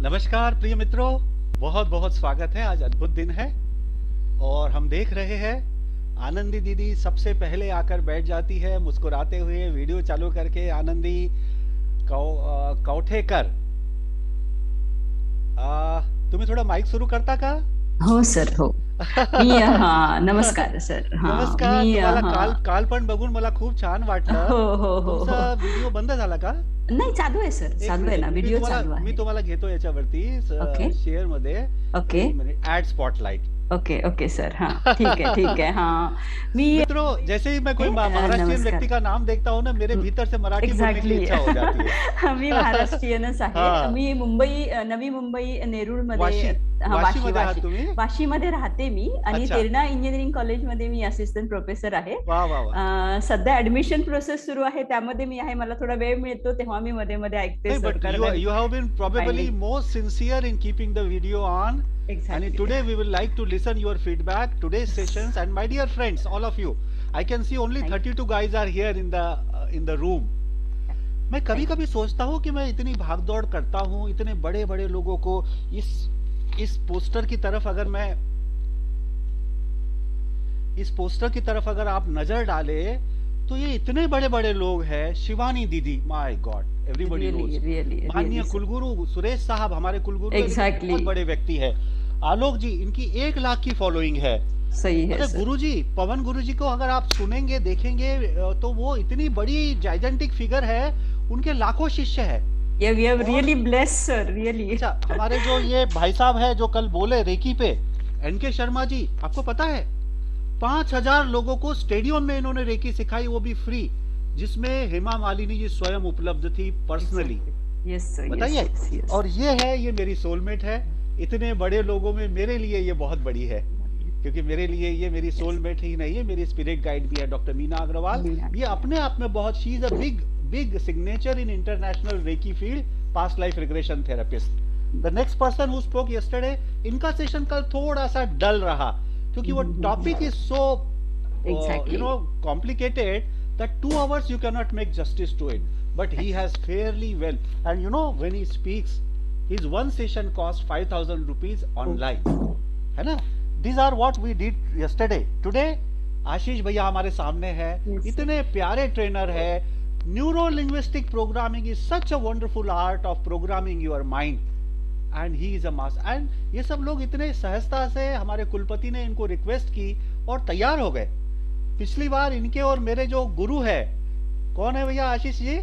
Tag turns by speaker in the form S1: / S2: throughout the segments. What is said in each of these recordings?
S1: नमस्कार प्रिय मित्रों, बहुत बहुत स्वागत है। आज अद्भुत दिन है और हम देख रहे हैं आनंदी दीदी सबसे पहले आकर बैठ जाती है मुस्कुराते हुए वीडियो चालू करके। आनंदी कौठेकर, तुम्ही थोडं माईक सुरू करता का?
S2: हो सर, हो. मी नमस्कार सर.
S1: नमस्कार.
S2: मी
S1: तुम्हाला काल काल पण बघून मला खूप छान वाटलं.
S2: हो हो हो हो.
S1: तुमचा व्हिडिओ बंद झाला का?
S2: नाही, चालू आहे सर,
S1: एक
S2: चालू आहे
S1: मिनिट,
S2: ना, व्हिडिओ चालू
S1: मी
S2: आहे.
S1: तुम्हाला घेतो याच्यावरती
S2: ओके
S1: शेअर मध्ये.
S2: ओके
S1: एक minute, add spotlight.
S2: Okay okay sir. ठीक है ठीक है. मी
S1: मित्रों, जैसे ही मैं कोई महाराष्ट्रियन व्यक्ति
S2: नमस्कार.
S1: का नाम देखता हूँ ना, मेरे भीतर से मराठी बोलने की
S2: एक्झॅक्टली.
S1: इच्छा हो जाती
S2: मी
S1: है.
S2: महाराष्ट्रीयनच आहे.
S1: हाँ.
S2: मी नवी मुंबई नेरूळमध्ये,
S1: वाशी,
S2: वाशी
S1: मध्ये आहात
S2: वाशी
S1: तुम्ही?
S2: वाशीमध्ये राहते मी आणि
S1: अच्छा.
S2: तेरणा इंजिनिअरिंग कॉलेजमध्ये मी असिस्टंट प्रोफेसर आहे.
S1: वा वा वा.
S2: सध्या ऍडमिशन प्रोसेस सुरू आहे, त्यामध्ये मी आहे. मला थोडा वेळ मिळतो तेव्हा मी मध्ये मध्ये ऐकते
S1: नहीं,
S2: सर,
S1: but
S2: कारण
S1: you have been probably
S2: finding.
S1: most sincere in keeping the video on. And
S2: Exactly.
S1: today we will like to listen your feedback, today's sessions, and my dear friends, all of you. I can see only
S2: Thank
S1: 32 guys are here in the room. मैं कभी कभी सोचता हूँ कि मैं इतनी भाग दौड़ करता हूँ, इतने बड़े बड़े लोगों को इस पोस्टर की तरफ अगर आप नजर डाले तो ये इतने बड़े बड़े लोग हैं. शिवानी दीदी, माय गॉड, एवरीबॉडी नोज. माननीय कुलगुरु सुरेश साहब, हमारे कुलगुरु
S2: Exactly.
S1: बहुत बड़े व्यक्ति है. आलोक जी, इनकी 1 लाख की फॉलोइंग है.
S2: सही है
S1: अरे
S2: सर.
S1: गुरु जी, पवन गुरु जी को अगर आप सुनेंगे देखेंगे तो वो इतनी बड़ी जाइजेंटिक फिगर है, उनके लाखों शिष्य है.
S2: Yeah, we are
S1: और
S2: really blessed sir, really.
S1: अच्छा, हमारे जो ये भाई साहब है जो कल बोले रेकी पे, एनके शर्मा जी, आपको पता है 5000 लोगों को स्टेडियम में इन्होंने रेकी सिखाई, वो भी फ्री, जिसमें हेमा मालिनी जी स्वयं उपलब्ध थी पर्सनली.
S2: Yes sir, yes,
S1: बताइए.
S2: yes, yes.
S1: और ये मेरी सोलमेट है. इतने बड़े लोगों में मेरे लिए ये बहुत बड़ी है, क्योंकि मेरे लिए ये मेरी सोलमेट ही नहीं है, मेरी स्पिरिट गाइड भी है, डॉक्टर मीना अग्रवाल. ये अपने आप में बहुत, she is a big signature in international Reiki field, past life regression therapist. The next person who spoke yesterday, इनका सेशन कल थोड़ा सा डल रहा, क्योंकि वो topic is so
S2: Exactly.
S1: complicated that 2 hours you cannot make justice to it, but he has fairly well. And when he speaks, his one session cost 5,000 rupees online, है ना. These are what we did yesterday. Today आशीष भैया हमारे सामने है.
S2: Yes.
S1: इतने प्यारे trainer है. Neuro linguistic programming is such a wonderful art of programming your mind, and he is a master. And ये सब लोग इतने सहजता से, हमारे कुलपति ने इनको रिक्वेस्ट की और तैयार हो गए. पिछली बार इनके और मेरे जो गुरु है, कौन है भैया आशीष जी?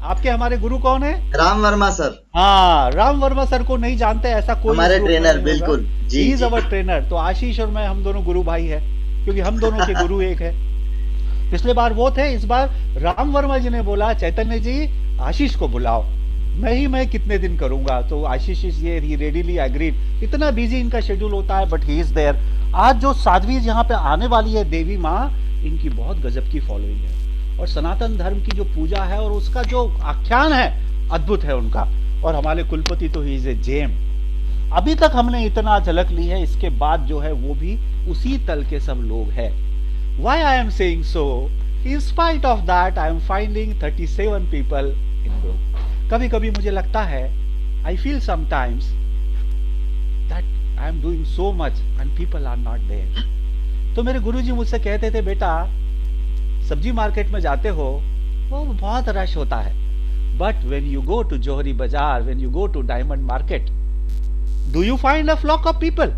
S1: आपके हमारे गुरु कौन है?
S3: राम वर्मा सर.
S1: हाँ, राम वर्मा सर को नहीं जानते ऐसा कोई
S3: हमारे
S1: ग्रुप
S3: ट्रेनर,
S1: नहीं होगा.
S3: बिल्कुल जी,
S1: he is
S3: ji.
S1: Our trainer. तो आशीष और मैं, हम दोनों गुरु भाई है, क्योंकि हम दोनों के गुरु एक है. पिछले बार वो थे, इस बार राम वर्मा जी ने बोला चैतन्य जी आशीष को बुलाओ. मैं कितने दिन करूंगा, तो Ashish is here, he readily agreed. इतना बिजी इनका शेड्यूल होता है, बट ही इज देयर. आज जो साध्वी यहाँ पे आने वाली है, देवी माँ, इनकी बहुत गजब की फॉलोइंग है, और सनातन धर्म की जो पूजा है और उसका जो आख्यान है, अद्भुत है उनका. और हमारे कुलपति तो ही इज ए जेम. अभी तक हमने इतना झलक ली है, इसके बाद जो है वो भी उसी तल के सब लोग हैं. Why I am saying so? In spite of that, I am finding 37 people in group. कभी कभी मुझे लगता है, I feel sometimes that I am doing so much and people are not there. तो मेरे गुरुजी मुझसे कहते थे, बेटा सब्जी मार्केट में जाते हो, वो बहुत रश होता है, but when you go to जोहरी बाजार, when you go to diamond market, do you find a flock of people?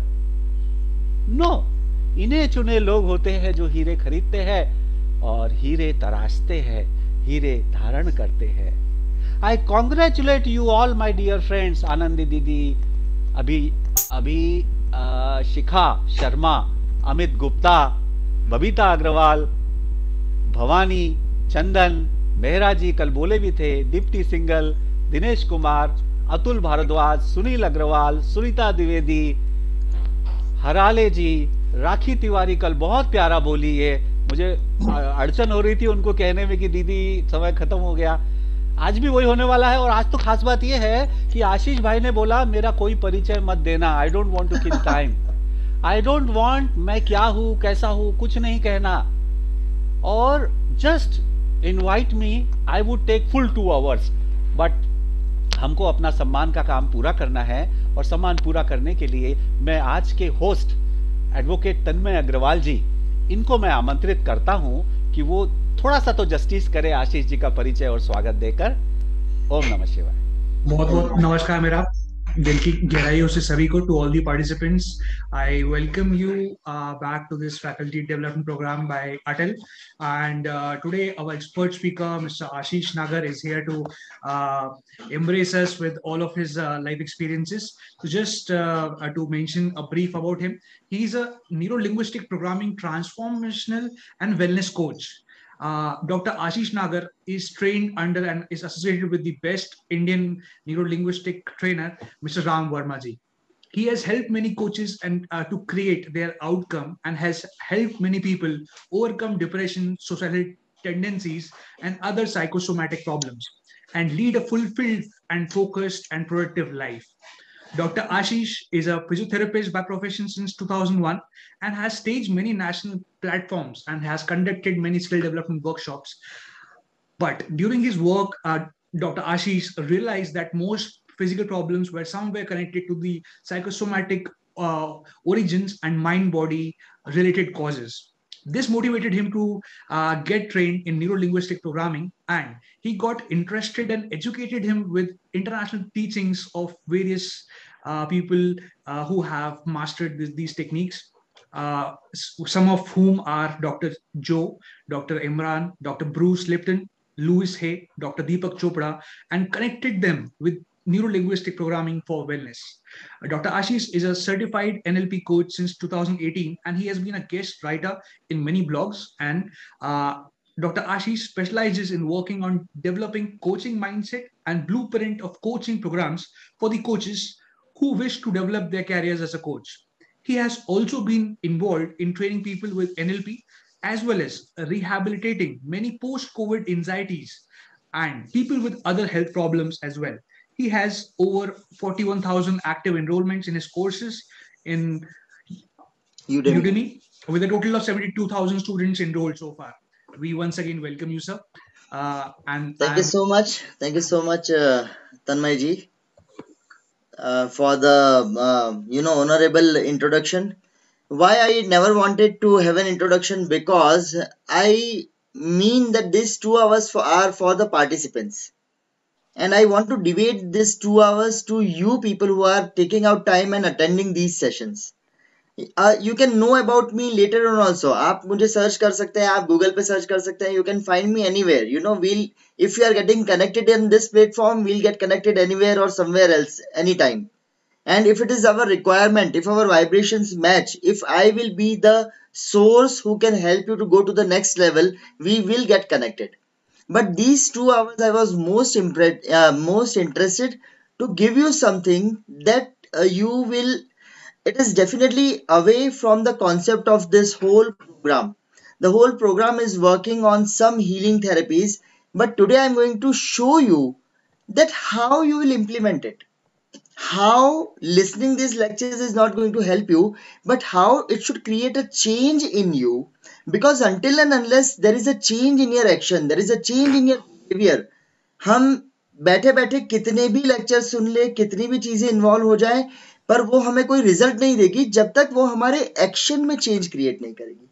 S1: No. इन्हें चुने लोग होते हैं जो हीरे खरीदते हैं और हीरे तराशते हैं, हीरे धारण करते हैं. I congratulate you all my dear friends. Anandi दीदी, अभी शिखा शर्मा, अमित गुप्ता, बबीता अग्रवाल, भवानी, चंदन, मेहरा जी कल बोले भी थे, दीप्ति सिंगल, दिनेश कुमार, अतुल भारद्वाज, सुनील अग्रवाल, सुनीता द्विवेदी, हराले जी, राखी तिवारी कल बहुत प्यारा बोली है. मुझे अड़चन हो रही थी उनको कहने में कि दीदी समय खत्म हो गया. आज भी वही होने वाला है. और आज तो खास बात यह है कि आशीष भाई ने बोला मेरा कोई परिचय मत देना. I don't want to kill time. I don't want, मैं क्या हूं कैसा हूं कुछ नहीं कहना. और just invite me, I would take full 2 hours. बट हमको अपना सम्मान का काम पूरा करना है, और सम्मान पूरा करने के लिए मैं आज के होस्ट एडवोकेट तन्मय अग्रवाल जी, इनको मैं आमंत्रित करता हूं कि वो थोड़ा सा तो जस्टिस करे आशीष जी का परिचय और स्वागत देकर। ओम नमः शिवाय।
S3: बहुत बहुत नमस्कार मेरा दिल की गहराइयों से सभी को, to all the participants. I welcome you back to this faculty development program by Atal, and today our expert speaker Mr. Ashish Nagar is here to embrace us with all of his life experiences. So just to mention a brief about him, he is a neuro-linguistic programming transformational and wellness coach. Dr. Ashish Nagar is trained under and is associated with the best Indian neuro-linguistic trainer, Mr. Ram Verma ji. He has helped many coaches and to create their outcome, and has helped many people overcome depression, suicidal tendencies, and other psychosomatic problems, and lead a fulfilled and focused and productive life. Dr. Ashish is a physiotherapist by profession since 2001, and has staged many national platforms and has conducted many skill development workshops. But during his work, Dr. Ashish realized that most physical problems were somewhere connected to the psychosomatic origins and mind-body related causes. This motivated him to get trained in neuro-linguistic programming, and he got interested and educated him with international teachings of various people who have mastered these techniques. Some of whom are Dr. Joe, Dr. Imran, Dr. Bruce Lipton, Louis Hay, Dr. Deepak Chopra, and connected them with neuro-linguistic programming for wellness. Dr. Ashish is a certified NLP coach since 2018, and he has been a guest writer in many blogs. And Dr. Ashish specializes in working on developing coaching mindset and blueprint of coaching programs for the coaches who wish to develop their careers as a coach. He has also been involved in training people with NLP, as well as rehabilitating many post-COVID anxieties and people with other health problems as well. He has over 41,000 active enrollments in his courses in Udemy, with a total of 72,000 students enrolled so far. We once again welcome you, sir. And
S4: thank you so much. Thank you so much, Tanmay ji, for the honorable introduction. Why I never wanted to have an introduction, because I mean that these 2 hours are for the participants. And I want to devote this 2 hours to you people who are taking out time and attending these sessions. You can know about me later on also. आप मुझे search कर सकते हैं, आप Google पे search कर सकते हैं. You can find me anywhere. If you are getting connected in this platform, we'll get connected anywhere or somewhere else, anytime. And if it is our requirement, if our vibrations match, if I will be the source who can help you to go to the next level, we will get connected. But these 2 hours, I was most interested to give you something that you will. It is definitely away from the concept of this whole program. The whole program is working on some healing therapies, but today I'm going to show you that how you will implement it. How listening these lectures is not going to help you, but how it should create a change in you. Because until and unless there is a change in your action, there is a change in your behavior, हम बैठे बैठे कितने भी lecture सुन ले, कितनी भी चीजें involve हो जाए, पर वो हमें कोई रिजल्ट नहीं देगी जब तक वो हमारे एक्शन में चेंज क्रिएट नहीं करेगी.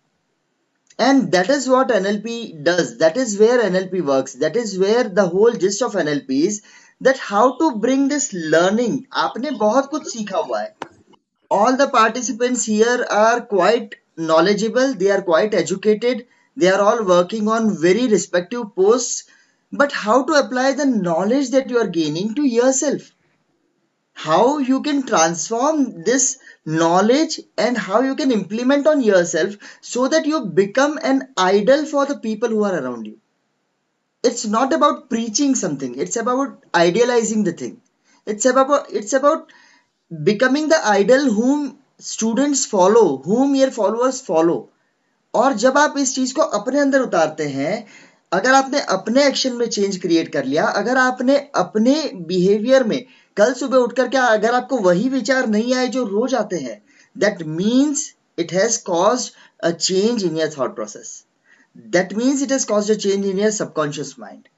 S4: And that is what NLP does. That is where NLP works. That is where the whole gist of NLP is, that how to bring this learning. आपने बहुत कुछ सीखा हुआ है. All the participants here are quite knowledgeable. They are quite educated. They are all working on very respective posts. But how to apply the knowledge that you are gaining to yourself? How you can transform this knowledge and how you can implement on yourself so that you become an idol for the people who are around you. It's not about preaching something. It's about idealizing the thing. It's about becoming the idol whom students follow, whom your followers follow. और जब आप इस चीज को अपने अंदर उतारते हैं, अगर आपने अपने एक्शन में चेंज क्रिएट कर लिया, अगर आपने अपने बिहेवियर में कल सुबह उठकर के अगर आपको वही विचार नहीं आए जो रोज आते हैं, that means it has caused a change in your thought process. That means it has caused a change in your subconscious mind.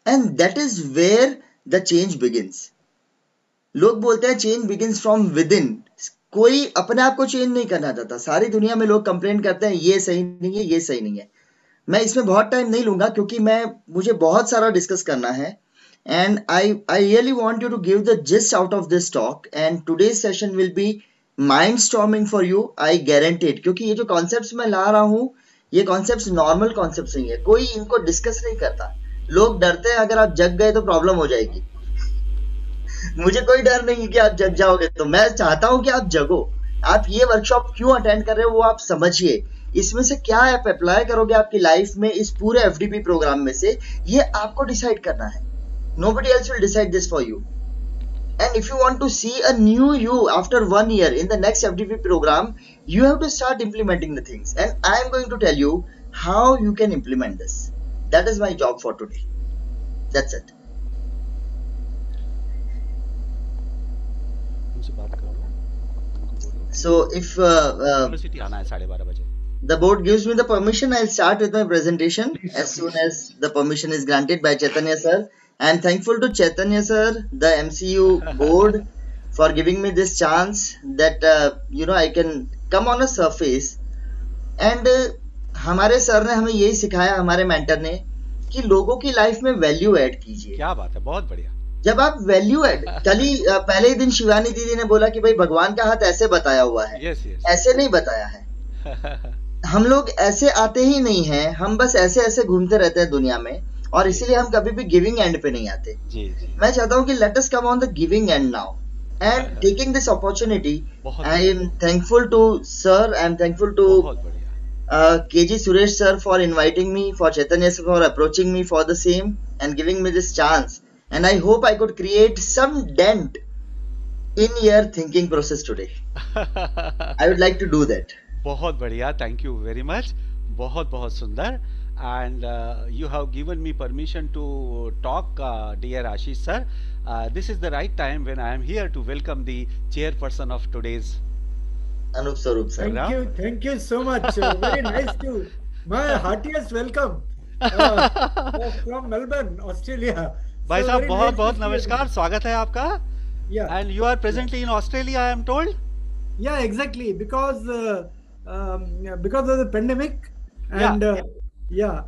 S4: And that is where the change begins. लोग बोलते हैं change begins from with in, कोई अपने आप को change नहीं करना चाहता। सारी दुनिया में लोग कंप्लेन करते हैं ये सही नहीं है, ये सही नहीं है। मैं इसमें बहुत टाइम नहीं लूंगा क्योंकि मुझे बहुत सारा डिस्कस करना है, and I really want you to give the gist out of this talk, and today's session will be mind storming for you, I guaranteed. क्योंकि ये जो कॉन्सेप्ट्स मैं ला रहा हूँ, ये कॉन्सेप्ट्स नॉर्मल कॉन्सेप्ट्स नहीं है, कोई इनको डिस्कस नहीं करता। लोग डरते हैं अगर आप जग गए तो प्रॉब्लम हो जाएगी। मुझे कोई डर नहीं है कि आप जग जाओगे, तो मैं चाहता हूं कि आप जगो। आप ये वर्कशॉप क्यों अटेंड कर रहे हो वो आप समझिए, इसमें से क्या आप अप्लाई करोगे आपकी लाइफ में, इस पूरे एफडीपी प्रोग्राम में से, ये आपको डिसाइड करना है। Nobody else will decide this for you. And if you want to see a new you after 1 year in the next FDP program, you have to start implementing the things. And I am going to tell you how you can implement this. That is my job for today. That's it.
S1: उनसे बात करो, उनको बोलो
S4: So if
S1: university आना है 12:30 बजे।
S4: the board gives me the permission, I'll start with my presentation as soon as the permission is granted by Chaitanya sir. I'm thankful to Chaitanya sir, the MCU board, for giving me this chance that I can come on a surface. And हमारे sir ने हमें यही सिखाया, हमारे mentor ने, कि लोगों की लाइफ में वैल्यू ऐड कीजिए।
S1: क्या बात है, बहुत बढ़िया।
S4: जब आप वैल्यू ऐड, कल ही पहले ही दिन शिवानी दीदी ने बोला कि भाई भगवान का हाथ ऐसे बताया हुआ है,
S1: यस यस।
S4: ऐसे नहीं बताया है। हम लोग ऐसे आते ही नहीं हैं, हम बस ऐसे ऐसे घूमते रहते हैं दुनिया में, और इसीलिए हम कभी भी गिविंग एंड पे नहीं आते।
S1: जी जी।
S4: मैं चाहता हूँ कि let us come on the giving end now, and taking this opportunity. I am thankful to sir, I am thankful to
S1: बहुत बढ़िया।
S4: KG Suresh sir for inviting me, for Chaitanya sir for approaching me for the same and giving me this chance, and I hope I could create some dent in your thinking process today. I would like to do that.
S1: बहुत बढ़िया, thank you very much, बहुत बहुत सुंदर। And you have given me permission to talk, dear Ashish sir. This is the right time when I am here to welcome the chairperson of today's.
S4: Anup Sarup sir.
S5: Thank you so much. Very nice to my heartiest welcome from Melbourne, Australia.
S1: भाई
S5: So
S1: साहब
S5: very
S1: बहुत
S5: nice
S1: बहुत
S5: to see you.
S1: नमस्कार, स्वागत है आपका।
S5: Yeah,
S1: and you are presently in Australia, I am told.
S5: yeah, exactly. Because of the pandemic, and yeah,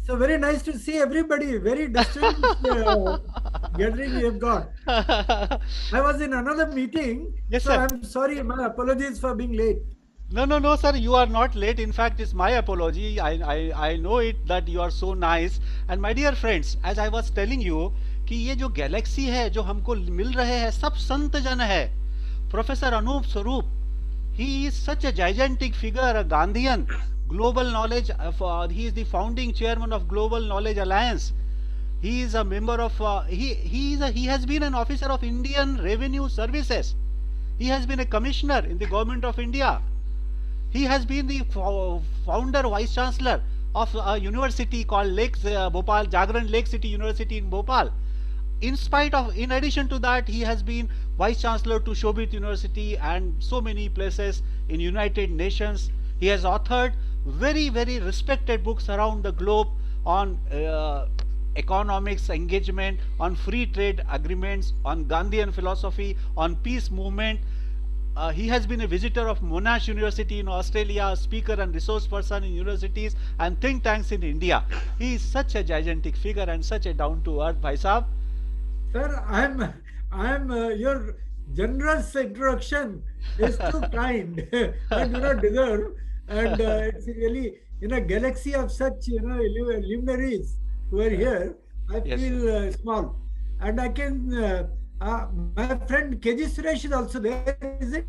S5: so very nice to see everybody. Very distant gathering we have got. I was in another meeting,
S1: Yes,
S5: so
S1: sir.
S5: I'm sorry. My apologies for being late.
S1: No, sir, you are not late. In fact, it's my apology. I know it that you are so nice. And my dear friends, as I was telling you, कि ये जो Galaxy है जो हमको मिल रहे हैं, सब संत जन है। प्रोफेसर अनूप स्वरूप, he is such a gigantic figure, a Gandhian, global knowledge. He is the founding chairman of Global Knowledge Alliance. He is a member of. He has been an officer of Indian Revenue Services. He has been a commissioner in the government of India. He has been the founder, vice chancellor of a university called Bhopal, Jagran Lake City University in Bhopal. In addition to that, he has been vice chancellor to Shobit University and so many places in United Nations. He has authored very, very respected books around the globe on economics engagement, on free trade agreements, on Gandhian philosophy, on peace movement. He has been a visitor of Monash University in Australia, a speaker and resource person in universities and think tanks in India. He is such a gigantic figure and such a down-to-earth, Bhai Sahab.
S5: Sir, I'm your generous introduction is too kind. I do not deserve, and it's really in a galaxy of such luminaries who are here. I
S1: Yes,
S5: feel small, and I can. My friend KG Suresh is also there, is it?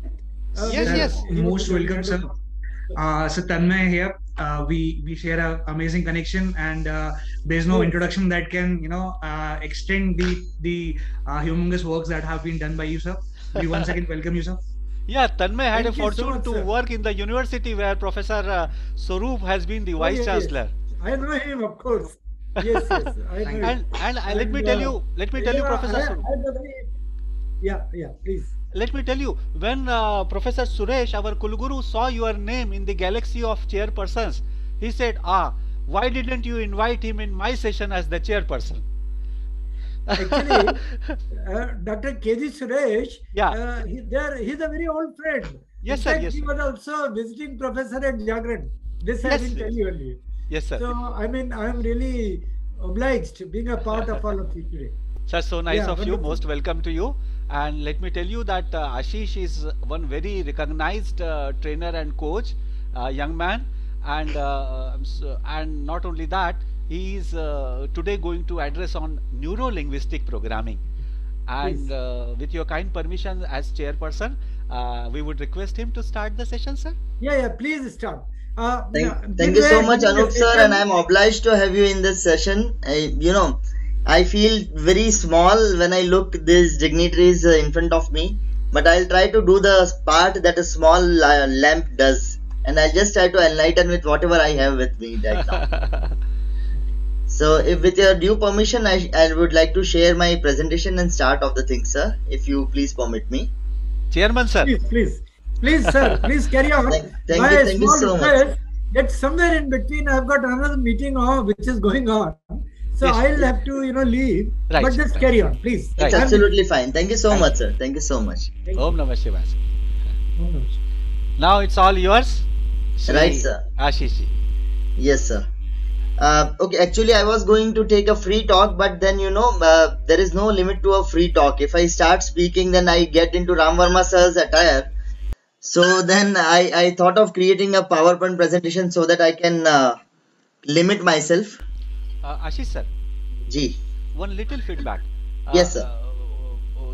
S1: Yes.
S3: Most welcome, sir. So Tanmay here. We share an amazing connection, and there's no introduction that can extend the humongous works that have been done by you, sir. We once again welcome you, sir.
S1: Yeah, Tanmay had a
S5: Thank you so
S1: fortune
S5: much,
S1: to
S5: sir.
S1: work in the university where Professor Swaroop has been the vice
S5: yes.
S1: chancellor.
S5: I know him, of course. Yes, I know him.
S1: And let me tell you, Professor Swaroop.
S5: Yeah, please.
S1: Let me tell you, when Professor Suresh, our Kulguru, saw your name in the galaxy of chairpersons, he said, why didn't you invite him in my session as the chairperson?
S5: Actually, Dr. KG Suresh,
S1: Yeah.
S5: he's a very old friend.
S1: Yes,
S5: In
S1: sir.
S5: fact,
S1: Yes,
S5: he
S1: sir.
S5: was also a visiting professor at Jagran. This I
S1: Yes,
S5: didn't tell
S1: yes.
S5: you earlier.
S1: Yes, sir.
S5: So, I mean, I am really obliged being a part of all of you today.
S1: Sir, so nice
S5: Yeah,
S1: of you.
S5: wonderful.
S1: Most welcome to you. And let me tell you that Ashish is one very recognized trainer and coach, young man. And not only that, he is today going to address on neuro-linguistic programming. And
S5: Please.
S1: With your kind permission as chairperson, we would request him to start the session, sir.
S5: Yeah, please start.
S4: Thank you so much, Anup sir, and I'm obliged to have you in this session. I feel very small when I look these dignitaries in front of me, but I'll try to do the part that a small lamp does, and I'll just try to enlighten with whatever I have with me right now. So, if with your due permission, I would like to share my presentation and start off the thing, sir, if you please permit me.
S1: Chairman, sir.
S5: Please, sir, please carry on.
S4: Thank you so much.
S5: That somewhere in between, I've got another meeting which is going on. So
S1: Yes.
S5: I'll have to, leave.
S1: Right,
S5: But just
S1: right.
S5: carry on, please.
S1: Right.
S4: It's absolutely fine. Thank you so much, sir. Thank you so much.
S1: Om Namah Shivaya, sir.
S5: No.
S1: Now it's all yours.
S4: Right,
S1: Shri
S4: sir.
S1: Ashish ji.
S4: Yes, sir. Okay, actually, I was going to take a free talk, but then there is no limit to a free talk. If I start speaking, then I get into Ram Verma sir's attire. So then I thought of creating a PowerPoint presentation so that I can limit myself.
S1: Ashish sir,
S4: Ji.
S1: one little feedback.
S4: Yes, sir.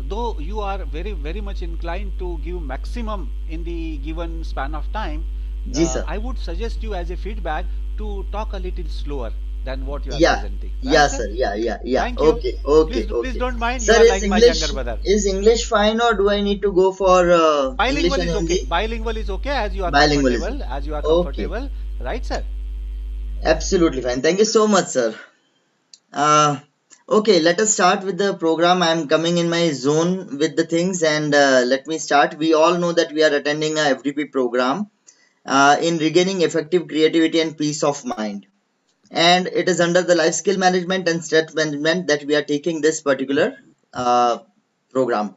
S1: Though you are very much inclined to give maximum in the given span of time,
S4: Ji, sir.
S1: I would suggest you as a feedback to talk a little slower than what you are
S4: Yeah.
S1: presenting. Right,
S4: Yeah, sir. Yeah.
S1: Thank you.
S4: Okay.
S1: Please don't mind.
S4: Sir,
S1: You are
S4: is
S1: like my
S4: English
S1: younger brother.
S4: is English fine, or do I need to go for English
S1: Bilingual
S4: and
S1: is
S4: Hindi?
S1: okay. Bilingual is okay as you are
S4: Bilingual is
S1: comfortable. As you are
S4: okay.
S1: comfortable, right, sir?
S4: Absolutely fine. Thank you so much, sir. Okay, let us start with the program. I am coming in my zone with the things, and let me start. We all know that we are attending a FDP program in regaining effective creativity and peace of mind. And it is under the life skill management and stress management that we are taking this particular program.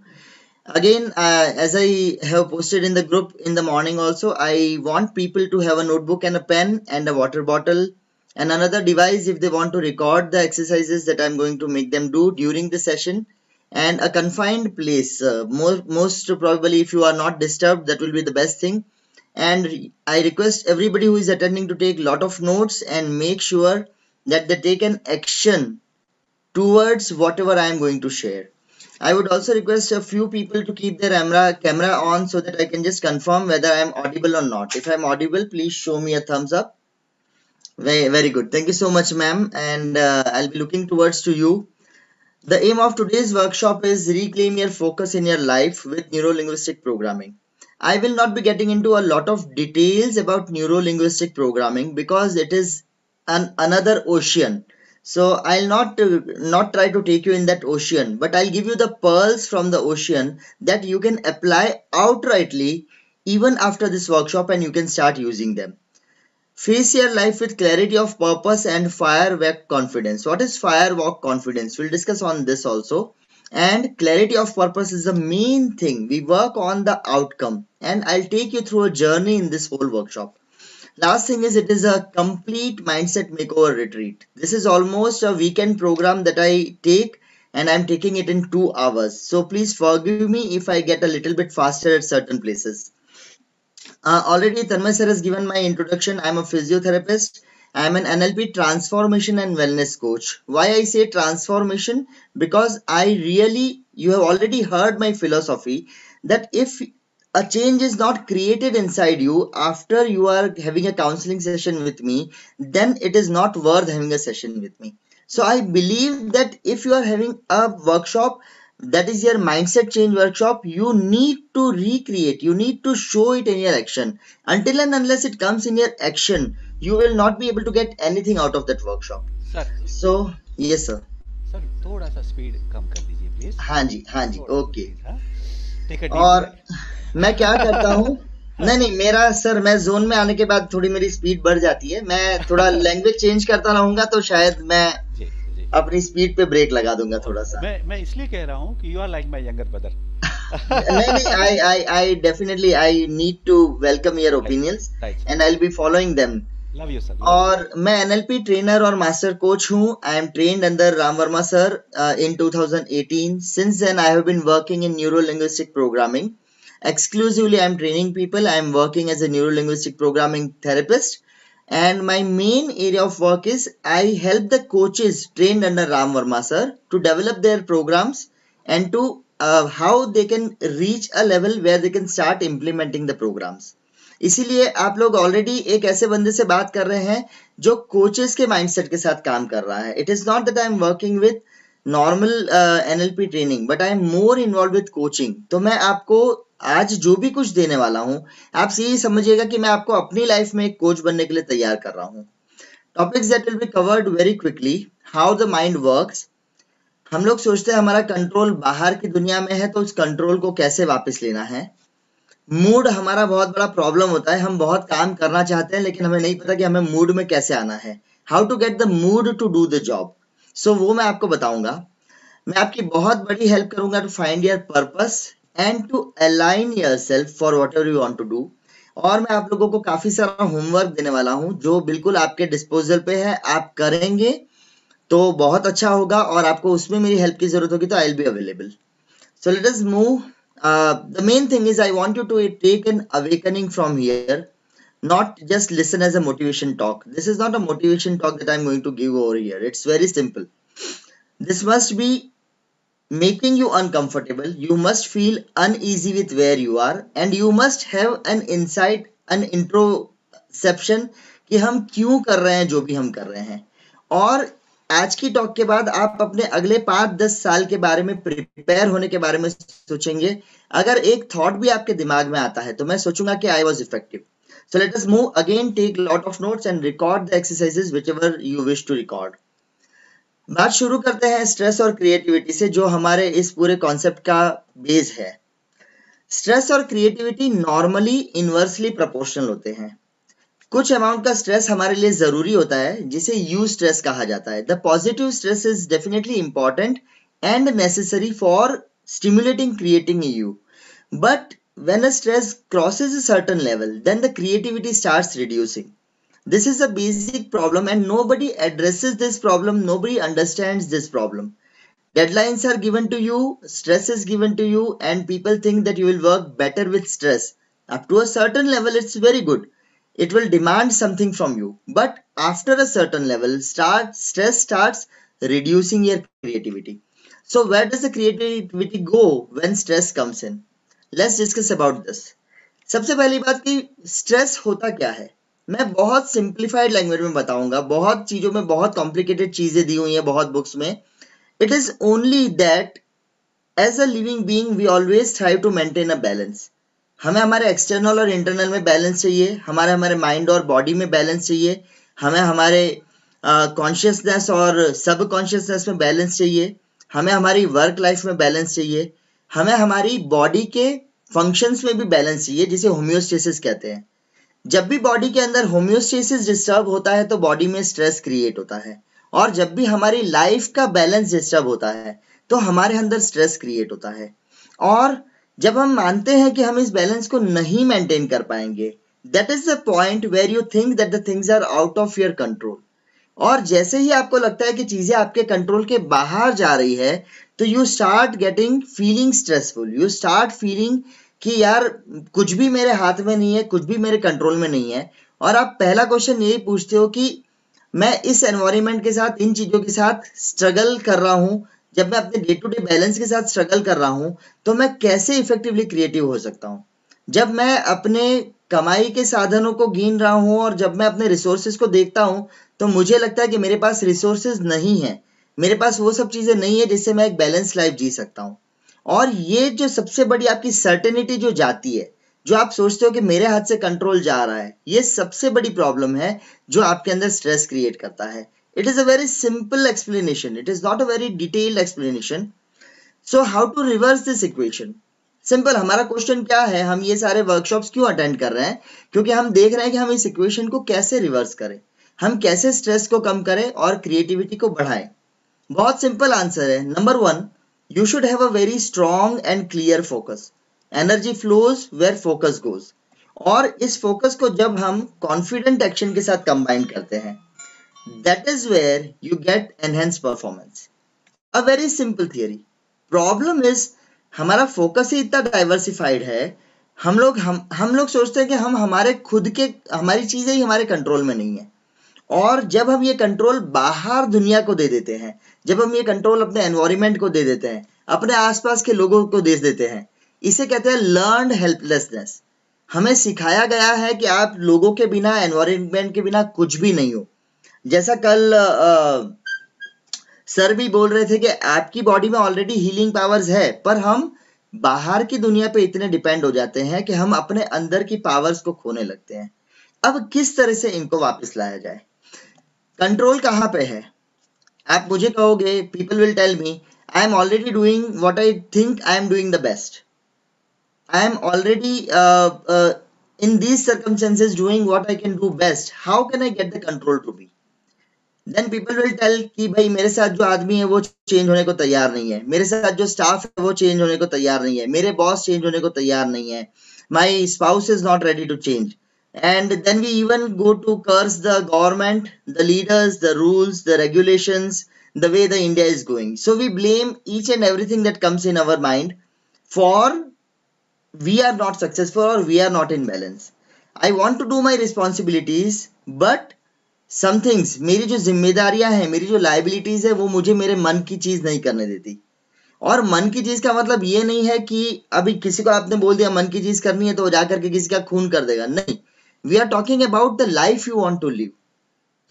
S4: Again, as I have posted in the group in the morning also, I want people to have a notebook and a pen and a water bottle and another device if they want to record the exercises that I'm going to make them do during the session, and a confined place. Most probably, if you are not disturbed, that will be the best thing. And I request everybody who is attending to take lot of notes and make sure that they take an action towards whatever I am going to share. I would also request a few people to keep their camera on so that I can just confirm whether I am audible or not. If I am audible, please show me a thumbs up. Very good. Thank you so much, ma'am. And I'll be looking towards to you. The aim of today's workshop is reclaim your focus in your life with neuro-linguistic programming. I will not be getting into a lot of details about neuro-linguistic programming because it is another ocean. So I'll not try to take you in that ocean, but I'll give you the pearls from the ocean that you can apply outrightly even after this workshop, and you can start using them. Face your life with clarity of purpose and firework confidence. What is firework confidence? We'll discuss on this also. And clarity of purpose is the main thing. We work on the outcome, and I'll take you through a journey in this whole workshop. Last thing is, it is a complete mindset makeover retreat. This is almost a weekend program that I take, and I'm taking it in 2 hours. So please forgive me if I get a little bit faster at certain places. Already Tanmay sir has given my introduction. I'm a physiotherapist. I'm an NLP transformation and wellness coach. Why I say transformation? Because you have already heard my philosophy that if a change is not created inside you after you are having a counseling session with me, then it is not worth having a session with me. So I believe that if you are having a workshop that is your mindset change workshop, you need to recreate, you need to show it in your action. Until and unless it comes in your action, you will not be able to get anything out of that workshop.
S1: Sir.
S4: So, yes sir.
S1: Sir, थोड़ा सा speed कम कर दीजिए please.
S4: हाँ जी, okay.
S1: Take a deep
S4: और
S1: breath.
S4: मैं क्या करता हूँ, नहीं मेरा सर, मैं जोन में आने के बाद थोड़ी मेरी स्पीड बढ़ जाती है. मैं थोड़ा लैंग्वेज चेंज करता रहूंगा तो शायद मैं
S1: जी.
S4: अपनी स्पीड पे ब्रेक लगा दूंगा थोड़ा सा।
S1: मैं इसलिए कह रहा हूँ कि you are like my younger brother.
S4: नहीं, I definitely I need to welcome your opinions and I'll be following them.
S1: Love you sir.
S4: और मैं NLP ट्रेनर और मास्टर कोच हूँ। I am trained under Ram Verma sir in 2018. Since then I have been working in neuro-linguistic programming. Exclusively I am training people. I am working as a neuro-linguistic programming therapist. And my main area of work is I help the coaches trained under Ram Verma sir to develop their programs and to how they can reach a level where they can start implementing the programs. इसीलिए आप लोग already एक ऐसे बंदे से बात कर रहे हैं जो कोचेस के माइंडसेट के साथ काम कर रहा है. It is not that I am working with normal NLP training, but I am more involve with coaching. तो मैं आपको आज जो भी कुछ देने वाला हूं, आप यही समझिएगा कि मैं आपको अपनी लाइफ में एक कोच बनने के लिए तैयार कर रहा हूं. Topics that will be covered very quickly. How the mind works. हम लोग सोचते हैं हमारा कंट्रोल बाहर की दुनिया में है, तो उस कंट्रोल को कैसे वापस लेना है. मूड हमारा बहुत बड़ा प्रॉब्लम होता है. हम बहुत काम करना चाहते हैं लेकिन हमें नहीं पता कि हमें मूड में कैसे आना है. How to get the mood to do the job. So वो मैं आपको बताऊंगा. मैं आपकी बहुत बड़ी हेल्प करूंगा to find your purpose and to align yourself for whatever you want to do. और मैं आप लोगों को काफी सारा होमवर्क देने वाला हूं जो बिल्कुल आपके डिस्पोजल पे है. आप करेंगे तो बहुत अच्छा होगा, और आपको उसमें मेरी हेल्प की जरूरत होगी तो I will be available. So let us move. The main thing is I want you to take an awakening from here, not just listen as a motivation talk. This is not a motivation talk that I'm going to give over here. It's very simple. This must be making you uncomfortable. You must feel uneasy with where you are, and you must have an insight, an introception कि हम क्यों कर रहे हैं जो भी हम कर रहे हैं. और आज की टॉक के बाद आप अपने अगले 5-10 साल के बारे में प्रिपेयर होने के बारे में सोचेंगे. अगर एक थॉट भी आपके दिमाग में आता है तो मैं सोचूंगा कि I was effective. So let us move again. Take lot of notes and record the exercises whichever you wish to record. बात शुरू करते हैं स्ट्रेस और क्रिएटिविटी से, जो हमारे इस पूरे कॉन्सेप्ट का बेस है. स्ट्रेस और क्रिएटिविटी नॉर्मली इनवर्सली प्रोपोर्शनल होते हैं. कुछ अमाउंट का स्ट्रेस हमारे लिए जरूरी होता है जिसे यू स्ट्रेस कहा जाता है. The positive stress is definitely important and necessary for stimulating creating you, but when a stress crosses a certain level then the creativity starts reducing. This is a basic problem and nobody addresses this problem. Nobody understands this problem. Deadlines are given to you, stress is given to you, and people think that you will work better with stress. Up to a certain level it's very good. It will demand something from you, but after a certain level, stress starts reducing your creativity. So where does the creativity go when stress comes in? Let's discuss about this. सबसे पहली बात कि stress होता क्या है, मैं बहुत simplified language में बताऊंगा. बहुत चीजों में बहुत कॉम्प्लिकेटेड चीजें दी हुई हैं बहुत बुक्स में. It is only that as a living being we always try to maintain a balance. हमें हमारे एक्सटर्नल और इंटरनल में बैलेंस चाहिए. हमारे माइंड और बॉडी में बैलेंस चाहिए. हमें हमारे कॉन्शियसनेस और सब कॉन्शियसनेस में बैलेंस चाहिए. हमें हमारी वर्क लाइफ में बैलेंस चाहिए. हमें हमारी बॉडी के फंक्शंस में भी बैलेंस चाहिए, जिसे होम्योस्टेसिस कहते हैं. जब भी बॉडी के अंदर होम्योस्टेसिस डिस्टर्ब होता है तो बॉडी में स्ट्रेस क्रिएट होता है, और जब भी हमारी लाइफ का बैलेंस डिस्टर्ब होता है तो हमारे अंदर स्ट्रेस क्रिएट होता है. और जब हम मानते हैं कि हम इस बैलेंस को नहीं मेंटेन कर पाएंगे, that is the point where you think that the things are out of your control. और जैसे ही आपको लगता है कि चीजें आपके कंट्रोल के बाहर जा रही है तो you start getting feeling stressful. You start feeling कि यार कुछ भी मेरे हाथ में नहीं है, कुछ भी मेरे कंट्रोल में नहीं है. और आप पहला क्वेश्चन यही पूछते हो कि मैं इस एनवायरनमेंट के साथ, इन चीजों के साथ स्ट्रगल कर रहा हूं. जब मैं अपने डे टू डे बैलेंस के साथ स्ट्रगल कर रहा हूं तो मैं कैसे इफेक्टिवली क्रिएटिव हो सकता हूं. जब मैं अपने कमाई के साधनों को गिन रहा हूं और जब मैं अपने रिसोर्सेज को देखता हूं तो मुझे लगता है कि मेरे पास रिसोर्सेज नहीं है, मेरे पास वो सब चीजें नहीं है जिससे मैं एक बैलेंस लाइफ जी सकता हूं. और ये जो सबसे बड़ी आपकी सर्टेनिटी जो जाती है, जो आप सोचते हो कि मेरे हाथ से कंट्रोल जा रहा है, ये सबसे बड़ी प्रॉब्लम है जो आपके अंदर स्ट्रेस क्रिएट करता है. It is a very simple explanation. It is not a very detailed explanation. So how to reverse this equation? Simple. हमारा क्वेश्चन क्या है, हम ये सारे वर्कशॉप्स क्यों अटेंड कर रहे हैं? क्योंकि हम देख रहे हैं कि हम इस इक्वेशन को कैसे रिवर्स करें, हम कैसे स्ट्रेस को कम करें और क्रिएटिविटी को बढ़ाएं. बहुत सिंपल आंसर है। Number 1, you should have a very strong and clear focus. Energy flows where focus goes. और इस फोकस को जब हम कॉन्फिडेंट एक्शन के साथ कंबाइन करते हैं, that is where you get enhance performance. A very simple theory. Problem is हमारा फोकस ही इतना डाइवर्सिफाइड है, हम लोग सोचते हैं कि हम हमारे खुद के हमारी चीजें ही हमारे कंट्रोल में नहीं है। और जब हम ये कंट्रोल बाहर दुनिया को दे देते हैं, जब हम ये कंट्रोल अपने एनवायरनमेंट को दे देते हैं, अपने आसपास के लोगों को दे देते हैं, इसे कहते हैं लर्न्ड हेल्पलेसनेस। हमें सिखाया गया है कि आप लोगों के बिना, एनवायरनमेंट के बिना कुछ भी नहीं हो। जैसा कल सर भी बोल रहे थे कि आपकी बॉडी में ऑलरेडी हीलिंग पावर्स है, पर हम बाहर की दुनिया पे इतने डिपेंड हो जाते हैं कि हम अपने अंदर की पावर्स को खोने लगते हैं। अब किस तरह से इनको वापस लाया जाए? कंट्रोल कहाँ पे है? आप मुझे कहोगे, people will tell me, I am already doing what I think I am doing the best. I am already in these circumstances doing what I can do best. How can I get the control to be? Then people will tell कि भाई मेरे साथ जो आदमी है वो change होने को तैयार नहीं है, मेरे साथ जो स्टाफ है वो चेंज होने को तैयार नहीं है, मेरे बॉस चेंज होने को तैयार नहीं है, my spouse is not ready to change. And then we even go to curse the government, the leaders, the rules, the regulations, the way the India is going. So we blame each and everything that comes in our mind for we are not successful or we are not in balance. I want to do my responsibilities, but some things, मेरी जो जिम्मेदारियां हैं, मेरी जो liabilities है, वो मुझे मेरे मन की चीज नहीं करने देती। और मन की चीज का मतलब ये नहीं है कि अभी किसी को आपने बोल दिया मन की चीज करनी है तो जाकर के किसी का खून कर देगा, नहीं। We are talking about the life you want to live.